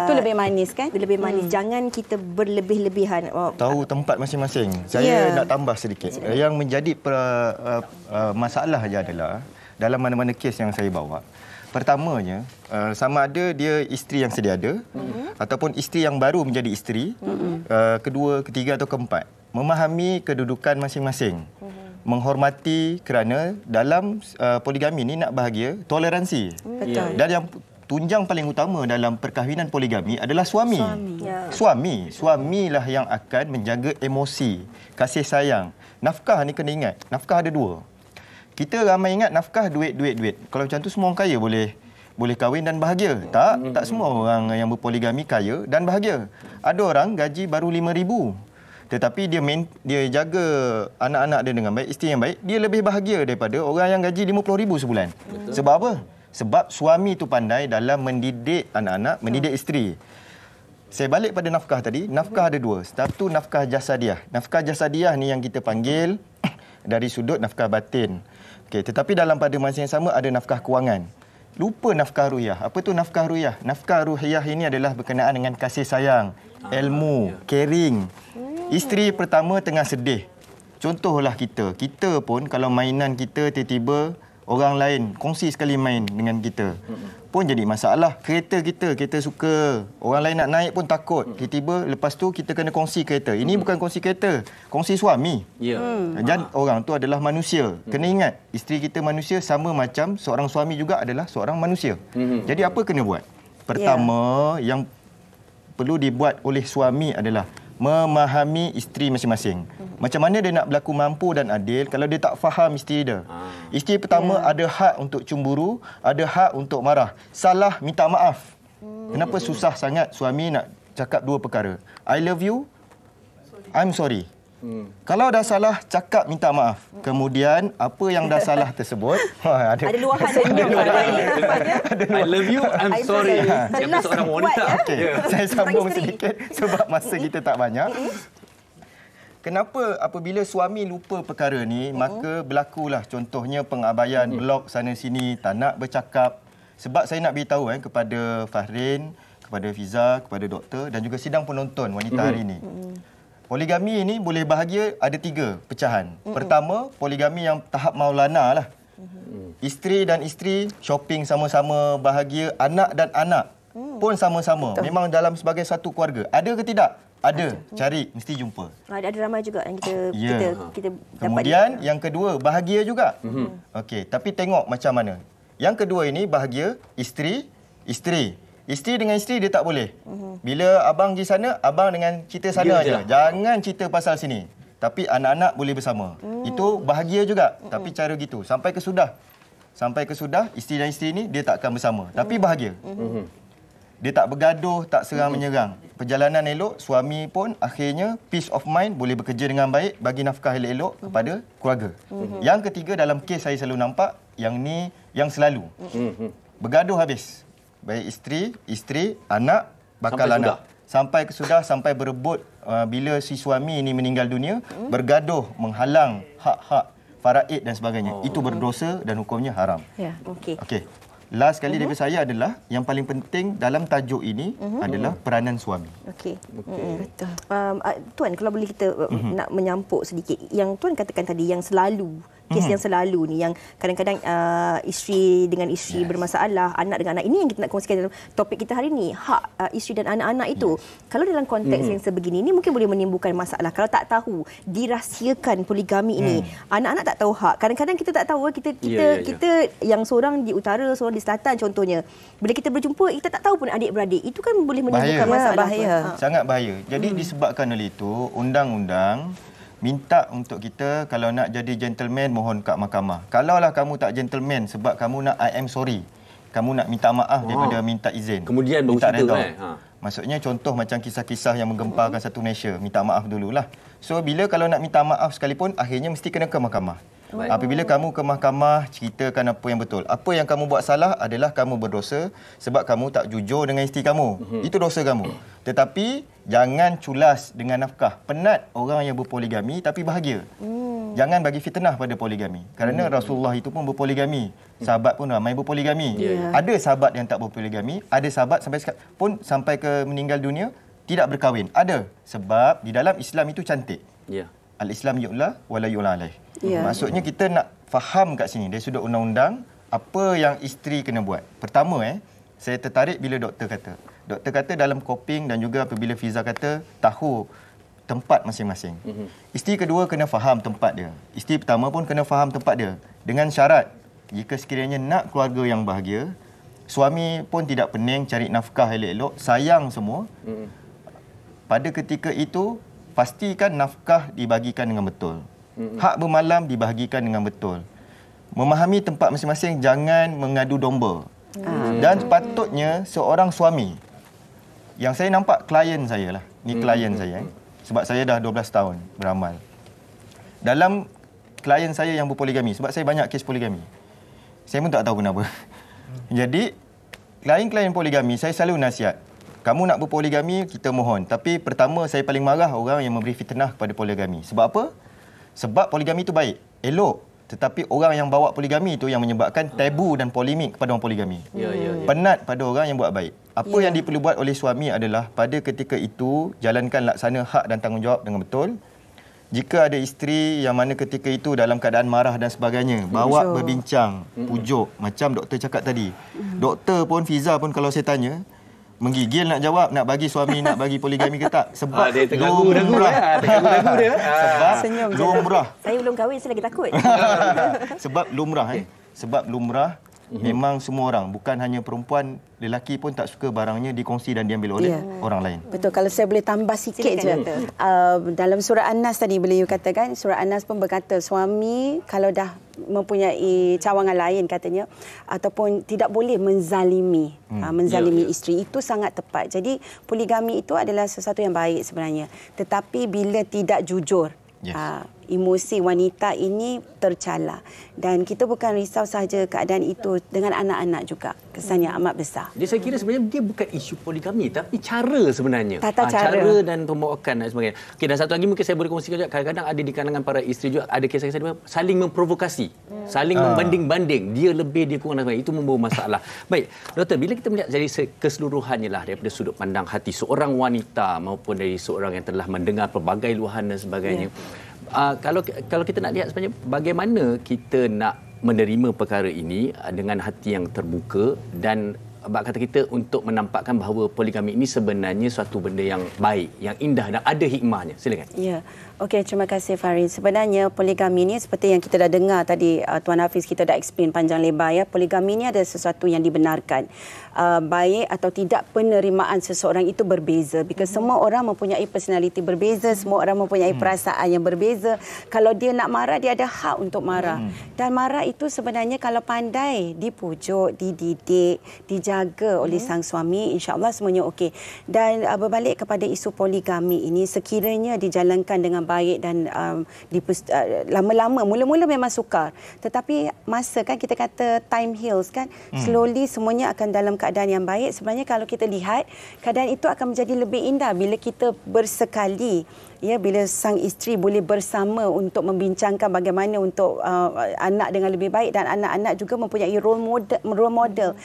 itu lebih manis kan? Lebih manis. Jangan kita berlebih-lebihan. Tahu tempat masing-masing. Saya nak tambah sedikit. Yang menjadi masalah je adalah dalam mana-mana kes yang saya bawa. Pertamanya, sama ada dia isteri yang sedia ada ataupun isteri yang baru menjadi isteri, kedua, ketiga atau keempat. Memahami kedudukan masing-masing. Menghormati kerana dalam poligami ni nak bahagia, toleransi. Betul. Dan yang tunjang paling utama dalam perkahwinan poligami adalah suami. Suamilah yang akan menjaga emosi, kasih sayang. Nafkah ni kena ingat, nafkah ada dua. Kita ramai ingat nafkah duit. Kalau macam tu semua orang kaya boleh kahwin dan bahagia. Tak semua orang yang berpoligami kaya dan bahagia. Ada orang gaji baru 5,000. tetapi dia jaga anak-anak dia dengan baik, isteri yang baik, dia lebih bahagia daripada orang yang gaji 50,000 sebulan. Betul. Sebab apa? Sebab suami tu pandai dalam mendidik anak-anak, mendidik isteri. Saya balik pada nafkah tadi. Nafkah ada dua. Satu nafkah jasadiah. Nafkah jasadiah ni yang kita panggil dari sudut nafkah batin. Okey, tetapi dalam pada masa yang sama ada nafkah kewangan. Lupa nafkah ruhiyah. Apa tu nafkah ruhiyah? Nafkah ruhiyah ini adalah berkenaan dengan kasih sayang, ilmu, caring. Isteri pertama tengah sedih. Contohlah kita. Kita pun kalau mainan kita tiba-tiba orang lain kongsi sekali main dengan kita, pun jadi masalah. Kereta kita suka, orang lain nak naik pun takut. Tiba-tiba lepas tu kita kena kongsi kereta. Ini bukan kongsi kereta, kongsi suami. Dan orang tu adalah manusia. Kena ingat, isteri kita manusia sama macam seorang suami juga adalah seorang manusia. Jadi apa kena buat? Pertama, yang perlu dibuat oleh suami adalah memahami isteri masing-masing. Macam mana dia nak berlaku mampu dan adil kalau dia tak faham isteri dia. Isteri pertama ada hak untuk cemburu, ada hak untuk marah. Salah, minta maaf. Kenapa susah sangat suami nak cakap dua perkara? I love you, I'm sorry. Kalau dah salah, cakap minta maaf. Kemudian, apa yang dah salah tersebut... ada luahan senyum. I love you, I'm sorry. Jelas seorang wanita. Okay. Saya sambung sedikit sebab masa kita tak banyak. Kenapa apabila suami lupa perkara ni, maka berlakulah contohnya pengabaian, blok sana sini, tak nak bercakap. Sebab saya nak beritahu kepada Fahrin, kepada Fiza, kepada doktor dan juga sidang penonton wanita hari ini. Poligami ini boleh bahagia ada 3 pecahan. Pertama, poligami yang tahap Maulana lah. Isteri dan isteri shopping sama-sama, bahagia. Anak dan anak pun sama-sama. Memang dalam sebagai satu keluarga. Ada ke tidak? Ada. Cari, mesti jumpa. Ada ramai juga yang kita dapat. Kemudian yang kedua, bahagia juga. Okey, tapi tengok macam mana. Yang kedua ini bahagia, isteri. Isteri dengan isteri dia tak boleh. Bila abang pergi sana, abang dengan kita sana aja. Jangan cerita pasal sini. Tapi anak-anak boleh bersama. Itu bahagia juga. Tapi cara gitu. Sampai ke sudah, isteri dan isteri ni dia tak akan bersama. Tapi bahagia. Dia tak bergaduh, tak serang menyerang. Perjalanan elok, suami pun akhirnya peace of mind, boleh bekerja dengan baik, bagi nafkah elok-elok kepada keluarga. Yang ketiga, dalam kes saya selalu nampak, yang ni yang selalu. Bergaduh habis. Baik isteri, anak, bakal anak. Sampai ke sudah, sampai berebut bila si suami ini meninggal dunia, bergaduh, menghalang hak-hak faraid dan sebagainya. Itu berdosa dan hukumnya haram. Okey. Last sekali daripada saya adalah yang paling penting dalam tajuk ini adalah peranan suami. Okey. Betul. Tuan, kalau boleh kita nak menyampuk sedikit. Yang Tuan katakan tadi, yang selalu, kes yang selalu ni, yang kadang-kadang isteri dengan isteri bermasalah, anak dengan anak. Ini yang kita nak kongsikan dalam topik kita hari ini. Hak isteri dan anak-anak itu. Kalau dalam konteks yang sebegini, ini mungkin boleh menimbulkan masalah. Kalau tak tahu, dirahsiakan poligami ini. Anak-anak tak tahu hak. Kadang-kadang kita tak tahu, kita yang seorang di utara, seorang di selatan contohnya. Bila kita berjumpa, kita tak tahu pun adik-beradik. Itu kan boleh menimbulkan masalah. Bahaya. Sangat bahaya. Jadi disebabkan oleh itu, undang-undang minta untuk kita kalau nak jadi gentleman mohon kat mahkamah. Kalaulah kamu tak gentleman sebab kamu nak I am sorry, kamu nak minta maaf daripada minta izin. Kemudian baru cerita Maksudnya contoh macam kisah-kisah yang menggemparkan satu Malaysia, minta maaf dululah. So bila kalau nak minta maaf sekalipun akhirnya mesti kena ke mahkamah. Apabila kamu ke mahkamah, ceritakan apa yang betul. Apa yang kamu buat salah adalah kamu berdosa sebab kamu tak jujur dengan isteri kamu. Itu dosa kamu. Tetapi jangan culas dengan nafkah. Penat orang yang berpoligami tapi bahagia. Jangan bagi fitnah pada poligami. Kerana Rasulullah itu pun berpoligami. Sahabat pun ramai berpoligami. Ada sahabat yang tak berpoligami, ada sahabat sampai ke meninggal dunia tidak berkahwin. Ada. Sebab di dalam Islam itu cantik. Al-Islam yu'la wa la yu'la alaih. Maksudnya kita nak faham kat sini dari sudut undang-undang apa yang isteri kena buat. Pertama saya tertarik bila doktor kata. Doktor kata dalam coping dan juga apabila Fiza kata tahu tempat masing-masing. Isteri kedua kena faham tempat dia. Isteri pertama pun kena faham tempat dia. Dengan syarat jika sekiranya nak keluarga yang bahagia, suami pun tidak pening cari nafkah elok-elok, sayang semua. Pada ketika itu pastikan nafkah dibagikan dengan betul. Hak bermalam dibahagikan dengan betul. Memahami tempat masing-masing, jangan mengadu domba. Dan patutnya seorang suami, yang saya nampak klien saya lah, ni klien saya, sebab saya dah 12 tahun beramal. Dalam klien saya yang berpoligami, sebab saya banyak kes poligami. Saya pun tak tahu kenapa. Jadi, klien-klien poligami, saya selalu nasihat. Kamu nak berpoligami, kita mohon. Tapi pertama, saya paling marah orang yang memberi fitnah kepada poligami. Sebab apa? Sebab poligami itu baik, elok. Tetapi orang yang bawa poligami itu yang menyebabkan tabu dan polemik kepada orang poligami. Penat pada orang yang buat baik. Apa yang diperlu buat oleh suami adalah pada ketika itu, jalankan laksana hak dan tanggungjawab dengan betul. Jika ada isteri yang mana ketika itu dalam keadaan marah dan sebagainya, bawa berbincang, pujuk. Macam doktor cakap tadi. Doktor pun, Fiza pun kalau saya tanya, menggigil nak jawab, nak bagi suami, nak bagi poligami ke tak. Sebab dia terganggu-ganggu dia. Sebab lumrah. Saya belum kahwin, saya lagi takut. Sebab lumrah. Sebab lumrah, memang semua orang, bukan hanya perempuan, lelaki pun tak suka barangnya dikongsi dan diambil oleh orang lain. Betul. Kalau saya boleh tambah sikit je. Dalam surah An-Nas tadi beliau katakan, surah An-Nas pun berkata suami kalau dah mempunyai cawangan lain katanya ataupun tidak boleh menzalimi isteri, itu sangat tepat. Jadi poligami itu adalah sesuatu yang baik sebenarnya. Tetapi bila tidak jujur, emosi wanita ini tercala. Dan kita bukan risau sahaja keadaan itu, dengan anak-anak juga. Kesannya amat besar. Jadi saya kira sebenarnya dia bukan isu poligami, tapi cara sebenarnya. Tata cara. Cara dan pembawakan dan sebagainya. Okey, dan satu lagi mungkin saya boleh kongsikan juga, kadang-kadang ada di kalangan para isteri juga, ada kisah-kisah saling memprovokasi, saling membanding-banding. Dia lebih, dia kurang dan sebagainya. Itu membawa masalah. Baik, Doktor, bila kita melihat dari keseluruhannya lah, daripada sudut pandang hati seorang wanita maupun dari seorang yang telah mendengar pelbagai luahan dan sebagainya, kalau kita nak lihat sebenarnya bagaimana kita nak menerima perkara ini dengan hati yang terbuka dan kata kita untuk menampakkan bahawa poligami ini sebenarnya suatu benda yang baik, yang indah dan ada hikmahnya. Silakan. Ya. Okey, terima kasih Farid. Sebenarnya poligami ni seperti yang kita dah dengar tadi, Tuan Hafiz kita dah explain panjang lebar ya. Poligami ni ada sesuatu yang dibenarkan. Baik atau tidak penerimaan seseorang itu berbeza. Because semua orang mempunyai personality berbeza, semua orang mempunyai perasaan yang berbeza. Kalau dia nak marah, dia ada hak untuk marah. Dan marah itu sebenarnya kalau pandai dipujuk, dididik, dijaga oleh sang suami, insya-Allah semuanya okey. Dan berbalik kepada isu poligami ini, sekiranya dijalankan dengan baik dan lama-lama, mula-mula memang sukar. Tetapi masa kan kita kata time heals kan, slowly semuanya akan dalam keadaan yang baik. Sebenarnya kalau kita lihat, keadaan itu akan menjadi lebih indah bila kita bersekali, ya, bila sang isteri boleh bersama untuk membincangkan bagaimana untuk anak dengan lebih baik, dan anak-anak juga mempunyai role model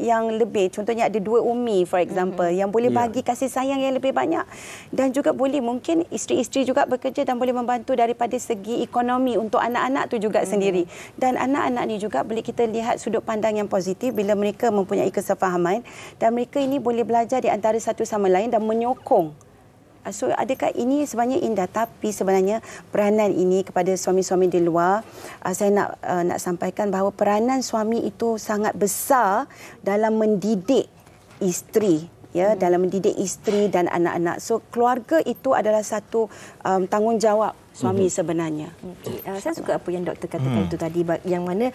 yang lebih. Contohnya ada dua umi for example yang boleh bagi kasih sayang yang lebih banyak, dan juga boleh mungkin isteri-isteri juga bekerja dan boleh membantu daripada segi ekonomi untuk anak-anak tu juga sendiri. Dan anak-anak ni juga boleh kita lihat sudut pandang yang positif bila mereka mempunyai kesefahaman dan mereka ini boleh belajar di antara satu sama lain dan menyokong. So, adakah ini sebenarnya indah? Tapi sebenarnya peranan ini kepada suami-suami di luar, saya nak sampaikan bahawa peranan suami itu sangat besar dalam mendidik isteri, ya, dalam mendidik isteri dan anak-anak. So, keluarga itu adalah satu tanggungjawab suami sebenarnya. Saya suka apa yang doktor katakan itu tadi, yang mana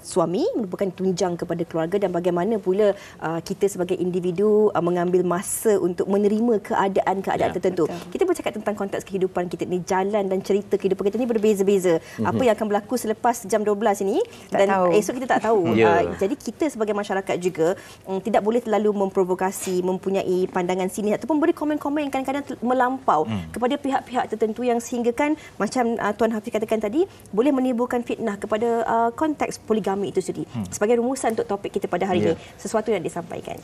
suami merupakan tunjang kepada keluarga dan bagaimana pula kita sebagai individu mengambil masa untuk menerima keadaan-keadaan tertentu. Betul. Kita bercakap tentang konteks kehidupan kita ni, jalan dan cerita kehidupan kita ni berbeza-beza. Apa yang akan berlaku selepas jam 12 ini dan esok kita tak tahu. Jadi kita sebagai masyarakat juga tidak boleh terlalu memprovokasi, mempunyai pandangan sinis ataupun beri komen-komen yang kadang-kadang melampau kepada pihak-pihak tertentu yang sehinggakan macam Tuan Hafiz katakan tadi, boleh menimbulkan fitnah kepada konteks poligami itu sendiri. Sebagai rumusan untuk topik kita pada hari ini, sesuatu yang disampaikan.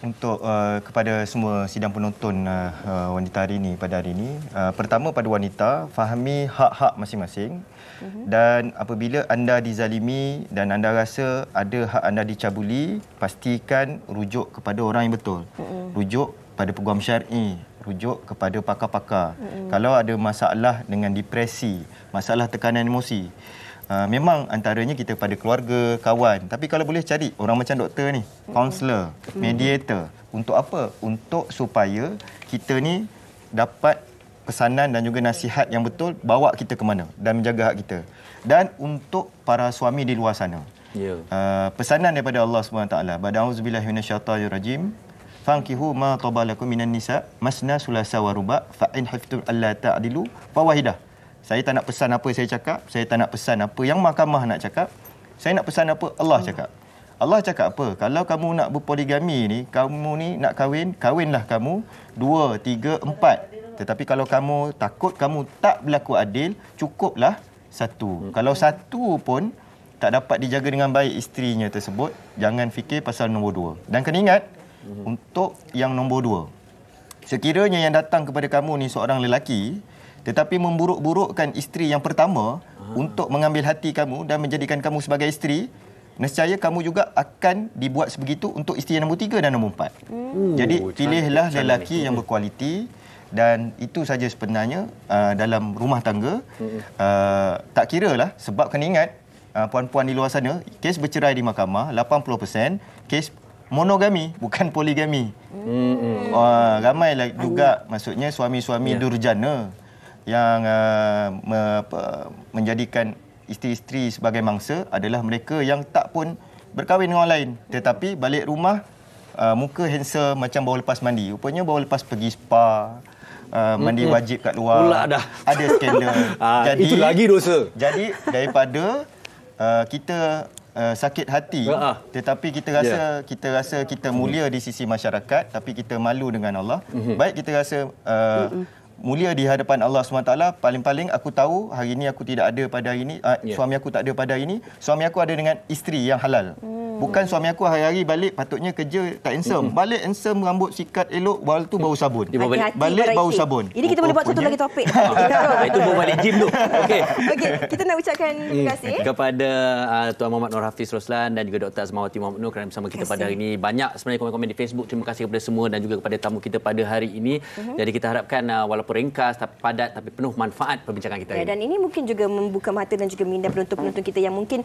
Untuk kepada semua sidang penonton wanita hari ini, pada hari ini, pertama pada wanita, fahami hak-hak masing-masing. Dan apabila anda dizalimi dan anda rasa ada hak anda dicabuli, pastikan rujuk kepada orang yang betul. Rujuk pada peguam syar'i, rujuk kepada pakar-pakar. Kalau ada masalah dengan depresi, masalah tekanan emosi, memang antaranya kita pada keluarga, kawan. Tapi kalau boleh cari orang macam doktor ni, kaunselor, mediator. Untuk apa? Untuk supaya kita ni dapat pesanan dan juga nasihat yang betul, bawa kita ke mana dan menjaga hak kita. Dan untuk para suami di luar sana, pesanan daripada Allah SWT, ba'da'auzubillahi minasyaitanirrajim, fankihu ma tabalakum minan nisa masna sulasa wa ruba fa in hiftum alla ta'dilu fawahidah. Saya tak nak pesan apa saya cakap, saya tak nak pesan apa yang mahkamah nak cakap. Saya nak pesan apa Allah cakap. Allah cakap apa? Kalau kamu nak berpoligami ni, kamu ni nak kahwin, kahwinlah kamu 2, 3, 4. Tetapi kalau kamu takut kamu tak berlaku adil, cukuplah 1. Kalau 1 pun tak dapat dijaga dengan baik isterinya tersebut, jangan fikir pasal nombor 2. Dan kena ingat, untuk yang nombor 2, sekiranya yang datang kepada kamu ni seorang lelaki, tetapi memburuk-burukkan isteri yang pertama untuk mengambil hati kamu dan menjadikan kamu sebagai isteri, nescaya kamu juga akan dibuat sebegitu untuk isteri yang nombor 3 dan nombor 4. Jadi pilihlah lelaki yang berkualiti, dan itu saja sebenarnya dalam rumah tangga. Tak kira lah, sebab kena ingat puan-puan di luar sana, kes bercerai di mahkamah 80% kes monogami, bukan poligami. Ramai juga maksudnya suami-suami durjana yang menjadikan isteri-isteri sebagai mangsa adalah mereka yang tak pun berkahwin dengan orang lain, tetapi balik rumah muka handsome macam baru lepas mandi. Rupanya baru lepas pergi spa, mandi wajib kat luar. Pula dah ada skandal. Jadi itu lagi dosa. Jadi daripada kita sakit hati, tetapi kita rasa kita mulia di sisi masyarakat, tapi kita malu dengan Allah. Baik kita rasa mulia di hadapan Allah SWT. Paling-paling aku tahu hari ini aku tidak ada pada hari ini, suami aku tak ada pada hari ini, suami aku ada dengan isteri yang halal. Bukan suami aku hari-hari balik patutnya kerja tak handsome, balik handsome, rambut sikat elok, baru tu bau sabun, balik bau sabun. Ini kita boleh buat satu lagi topik. Itu baru balik gym tu. Okey, kita nak ucapkan terima kasih kepada Tuan Muhammad Nur Hafiz Roslan dan juga Dr. Azmawati Muhammad Nur kerana bersama kita pada hari ini. Banyak sebenarnya komen-komen di Facebook. Terima kasih kepada semua dan juga kepada tamu kita pada hari ini. Jadi kita harapkan walaupun ringkas tapi padat tapi penuh manfaat perbincangan kita hari ini. Dan ini mungkin juga membuka mata dan juga minda penonton-penonton kita yang mungkin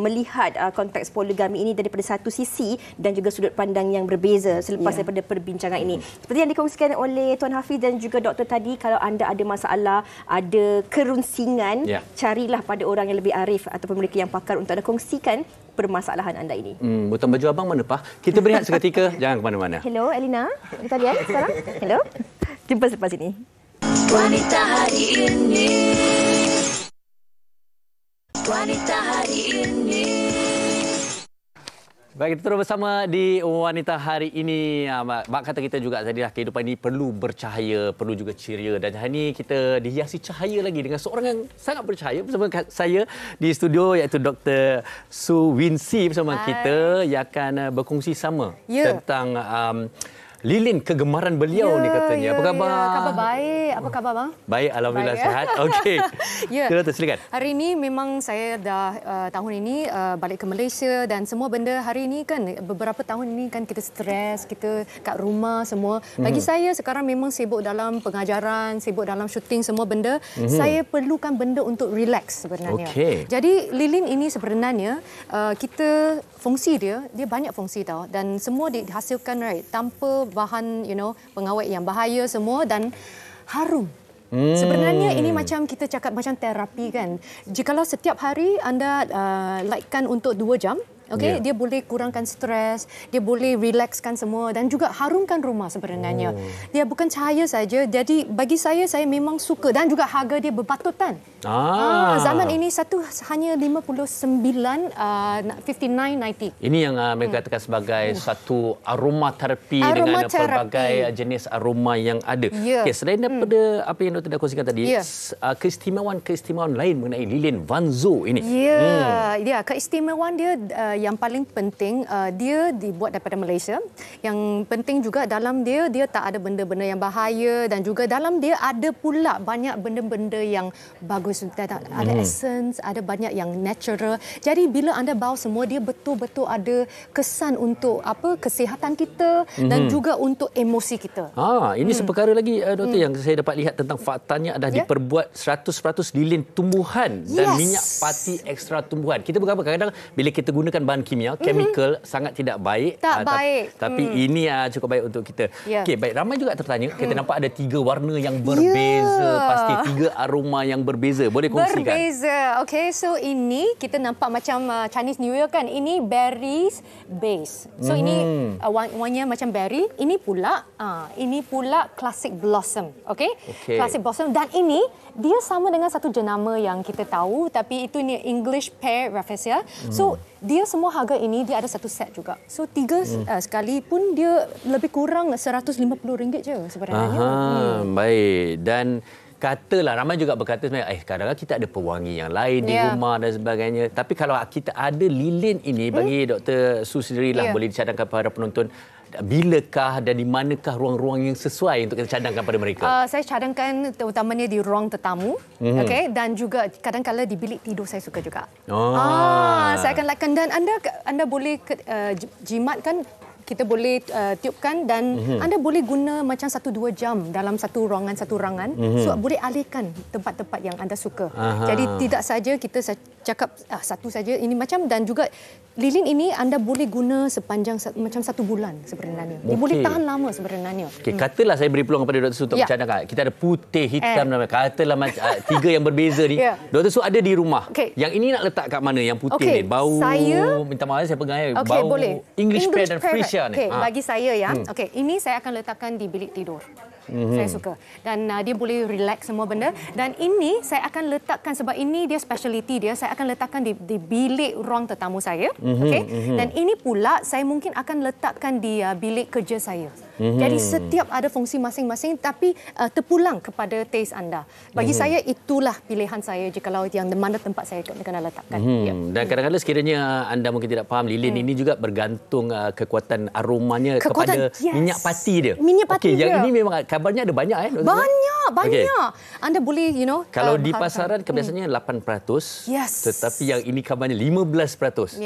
melihat konteks poligami ini daripada satu sisi dan juga sudut pandang yang berbeza selepas daripada perbincangan ini. Seperti yang dikongsikan oleh Tuan Hafiz dan juga doktor tadi, kalau anda ada masalah, ada kerunsingan, carilah pada orang yang lebih arif ataupun mereka yang pakar untuk anda kongsikan permasalahan anda ini. Butang baju abang mana, Pak? Kita berehat seketika, jangan ke mana-mana. Hello, Elina. Kita lihat sekarang. Hello. Jumpa selepas ini. Wanita hari ini. Wanita hari ini. Baik, kita terus bersama di Wanita Hari Ini. Mak kata kita juga tadi lah, kehidupan ini perlu bercahaya, perlu juga ceria. Dan hari ini kita dihiasi cahaya lagi dengan seorang yang sangat bercahaya bersama saya di studio, iaitu Dr. Su Winsi bersama kita yang akan berkongsi sama tentang lilin kegemaran beliau ni katanya. Apa khabar? Khabar baik. Apa khabar bang? Baik, alhamdulillah sihat. Okey. Kita silakan. Hari ini memang saya dah tahun ini balik ke Malaysia dan semua benda hari ini kan beberapa tahun ini kan kita stres, kita kat rumah semua. Bagi saya sekarang memang sibuk dalam pengajaran, sibuk dalam syuting semua benda. Saya perlukan benda untuk relax sebenarnya. Jadi lilin ini sebenarnya kita fungsi dia banyak fungsi tau, dan semua dihasilkan tanpa bahan pengawet yang bahaya semua dan harum. Sebenarnya ini macam kita cakap macam terapi kan. Jikalau setiap hari anda lightkan untuk 2 jam, dia boleh kurangkan stres, dia boleh relaxkan semua dan juga harumkan rumah sebenarnya. Dia bukan cahaya saja. Jadi bagi saya memang suka dan juga harga dia berpatutan. Zaman ini satu hanya 59.90. Ini yang mereka katakan sebagai satu aromaterapi dengan pelbagai jenis aroma yang ada. Selain daripada apa yang Dr. dah kongsikan tadi, keistimewaan lain mengenai lilin Vanzo ini. Keistimewaan dia yang paling penting, dia dibuat daripada Malaysia. Yang penting juga dalam dia tak ada benda-benda yang bahaya dan juga dalam dia ada pula banyak benda-benda yang bagus. Ada essence, ada banyak yang natural. Jadi bila anda bau semua, dia betul-betul ada kesan untuk kesihatan kita dan juga untuk emosi kita. Ini seperkara lagi doktor yang saya dapat lihat tentang faktanya adalah diperbuat 100% lilin tumbuhan dan minyak pati ekstra tumbuhan. Kita berapa kadang bila kita gunakan bahan kimia, chemical sangat tidak baik. Tapi ini cukup baik untuk kita. Okey, baik, ramai juga tertanya, kita nampak ada 3 warna yang berbeza, pasti 3 aroma yang berbeza. berbeza. Boleh kongsikan. Berbeza. Okay, so ini kita nampak macam Chinese New Year kan. Ini berries base. So ini warnanya macam berry. Ini pula classic blossom. Okay? Classic blossom. Dan ini dia sama dengan satu jenama yang kita tahu, tapi itu ni English pear rafflesia. So dia semua harga ini dia ada satu set juga. So 3 sekali pun dia lebih kurang RM150 je sebenarnya. Baik. Dan katalah ramai juga berkata sebenarnya kadang-kadang kita ada pewangi yang lain di rumah dan sebagainya. Tapi kalau kita ada lilin ini bagi Dr. Su sendirilah boleh dicadangkan kepada penonton. Bilakah dan di manakah ruang-ruang yang sesuai untuk kita cadangkan pada mereka? Saya cadangkan terutamanya di ruang tetamu, okay, dan juga kadang-kala di bilik tidur saya suka juga. Saya akan lakukan dan anda boleh jimatkan. Kita boleh tiupkan dan anda boleh guna macam 1-2 jam dalam satu ruangan. So boleh alihkan tempat-tempat yang anda suka. Jadi tidak saja kita cakap satu saja ini macam, dan juga lilin ini anda boleh guna sepanjang macam 1 bulan sebenarnya. Dia boleh tahan lama sebenarnya. Katalah saya beri peluang kepada Dr. Su untuk bercadangkan. Kita ada putih, hitam, katalah 3 yang berbeza ni. Dr. Su ada di rumah. Yang ini nak letak kat mana? Yang putih ni bau. Minta maaf saya pegang bau boleh. English pear dan freesia. Bagi saya ini saya akan letakkan di bilik tidur. Saya suka. Dan dia boleh relax semua benda. Dan ini saya akan letakkan, sebab ini dia speciality dia, saya akan letakkan di bilik ruang tetamu saya. Dan ini pula saya mungkin akan letakkan di bilik kerja saya. Jadi setiap ada fungsi masing-masing, tapi terpulang kepada taste anda. Bagi saya itulah pilihan saya jikalau yang mana tempat saya kena letakkan. Dan kadang-kadang sekiranya anda mungkin tidak faham, lilin ini juga bergantung kekuatan aromanya kepada minyak pati dia. Minyak pati dia. Yang ini memang kabarnya ada banyak Banyak. Anda boleh kalau di pasaran kebiasaannya 8%. Tetapi yang ini kabarnya 15%.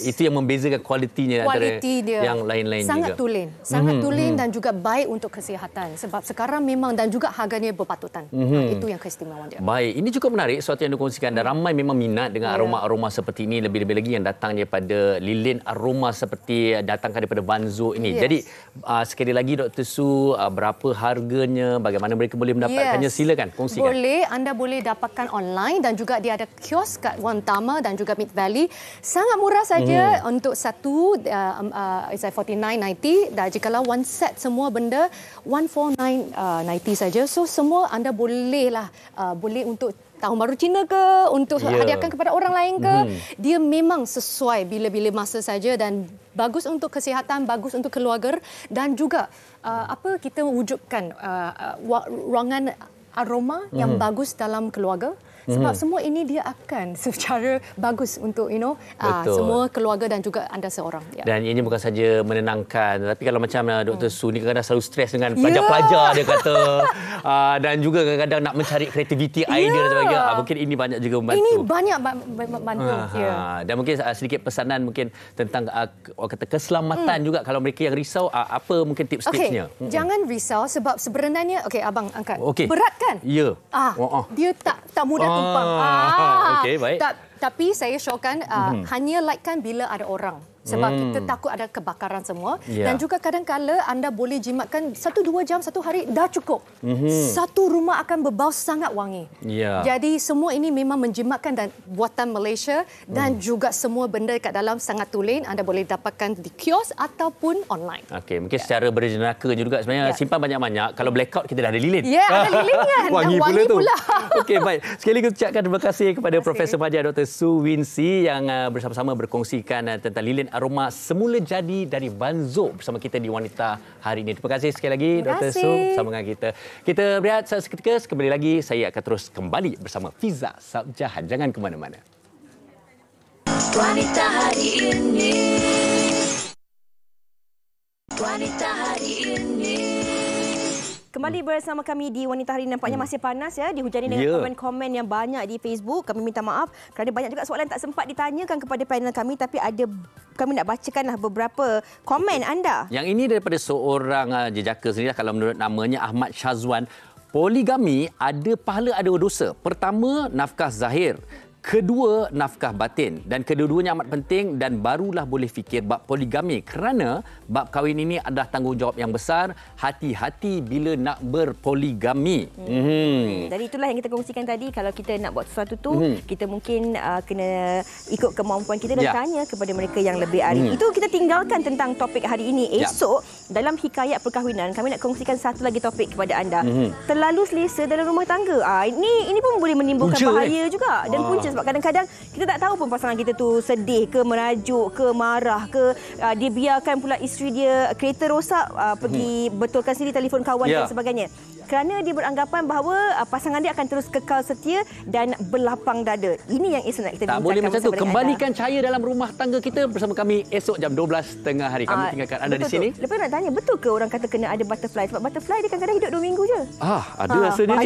Itu yang membezakan kualitinya antara yang lain-lain juga. Sangat tulen dan juga baik untuk kesihatan, sebab sekarang memang dan juga harganya berpatutan. Itu yang keistimewaan dia. Baik, ini cukup menarik sesuatu yang dikongsikan dan ramai memang minat dengan aroma-aroma seperti ini, lebih-lebih lagi yang datang daripada lilin aroma seperti datangkan daripada Banzo ini. Jadi sekali lagi Dr. Su, berapa harganya, bagaimana mereka boleh mendapatkannya, silakan kongsikan. Boleh, anda boleh dapatkan online dan juga dia ada kios kat Wantama dan juga Mid Valley. Sangat murah saja untuk satu $49.90 dan jikalau one set semua benda $149.90 saja. So semua anda bolehlah boleh untuk Tahun Baru Cina ke, untuk hadiahkan kepada orang lain ke, dia memang sesuai bila-bila masa saja dan bagus untuk kesihatan, bagus untuk keluarga dan juga kita wujudkan ruangan aroma yang bagus dalam keluarga. Sebab semua ini dia akan secara bagus untuk semua keluarga dan juga anda seorang. Dan ini bukan saja menenangkan, tapi kalau macam Dr. Su ni kadang-kadang selalu stres dengan pelajar-pelajar dia kata, dan juga kadang-kadang nak mencari kreativiti, idea dan sebagainya. Mungkin ini banyak juga membantu. Ini banyak membantu. Dan mungkin sedikit pesanan mungkin tentang kata keselamatan juga kalau mereka yang risau, apa mungkin tips-tipsnya? Jangan risau sebab sebenarnya abang angkat. Berat kan? Ya. Dia tak mudah tumpang. Baik. Tapi saya syorkan hanya lightkan bila ada orang. Sebab kita takut ada kebakaran semua. Dan juga kadang-kala anda boleh jimatkan 1-2 jam satu hari dah cukup. Satu rumah akan berbau sangat wangi. Jadi semua ini memang menjimatkan dan buatan Malaysia dan juga semua benda kat dalam sangat tulen. Anda boleh dapatkan di kios ataupun online. Mungkin secara berjenaka juga sebenarnya simpan banyak-banyak. Kalau blackout kita dah ada lilin. Ada lilin kan. Wangi pula. Baik. Sekali lagi ucapkan terima kasih kepada Profesor Madya Dr. Su Winsi yang bersama-sama berkongsikan tentang lilin aroma semula jadi dari Banzo bersama kita di Wanita hari ini. Terima kasih sekali lagi Dr. Su bersama dengan kita. Kita berehat seketika, kembali lagi saya akan terus kembali bersama Fiza Sabjahan. Jangan ke mana-mana. Wanita hari ini. Wanita hari ini. Kembali bersama kami di Wanita Hari ini. Nampaknya masih panas ya, dihujani dengan komen-komen yang banyak di Facebook. Kami minta maaf kerana banyak juga soalan tak sempat ditanyakan kepada panel kami, tapi kami nak bacakanlah beberapa komen anda. Yang ini daripada seorang jejaka sendiri, kalau menurut namanya Ahmad Syazwan. Poligami ada pahala ada dosa. Pertama, nafkah zahir. Kedua, nafkah batin, dan kedua-duanya amat penting dan barulah boleh fikir bab poligami kerana bab kahwin ini adalah tanggungjawab yang besar. Hati-hati bila nak berpoligami. Jadi itulah yang kita kongsikan tadi. Kalau kita nak buat sesuatu tu, kita mungkin kena ikut kemampuan kita dan tanya kepada mereka yang lebih ahli. Itu kita tinggalkan tentang topik hari ini. Esok dalam hikayat perkahwinan kami nak kongsikan satu lagi topik kepada anda. Terlalu selesa dalam rumah tangga. Ini pun boleh menimbulkan bahaya juga dan punca. Sebab kadang-kadang kita tak tahu pun pasangan kita tu sedih ke, merajuk ke, marah ke, dia biarkan pula isteri dia kereta rosak, pergi betulkan sendiri telefon kawan dan sebagainya. Kerana dia beranggapan bahawa pasangan dia akan terus kekal setia dan berlapang dada. Ini yang Esok nak kita bincangkan. Tak boleh macam tu. Kembalikan cahaya dalam rumah tangga kita bersama kami esok jam 12 tengah hari. Kami tinggalkan anda di sini. Lepas nak tanya, betul ke orang kata kena ada butterfly? Sebab butterfly dia kadang-kadang hidup 2 minggu je. Ada rasanya.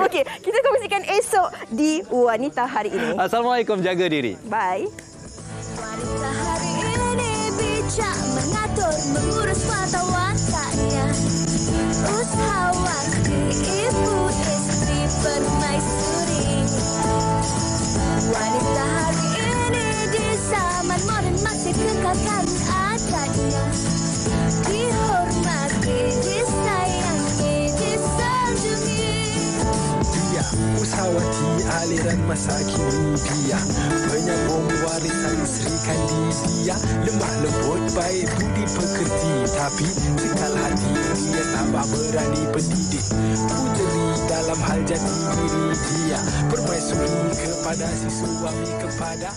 Okey, kita kongsikan esok di Wanita Hari Ini. Assalamualaikum, jaga diri. Bye. Wanita hari ini bijak mengatur, mengurus mata wataknya. Usahawan, ibu, istri, permaisuri. Wanita hari ini di zaman moden masih kekalkan adatnya. Dihormati, disayangi, disanjungi. Dia usahawati aliran masa kini. Dia penyambung warisan Sri Kandidia. Lemah lembut, baik budi pekerti, tapi sekal hati dia tambah berani pendidik. Puteri dalam hal jati diri dia, permaisuri kepada si suami kepada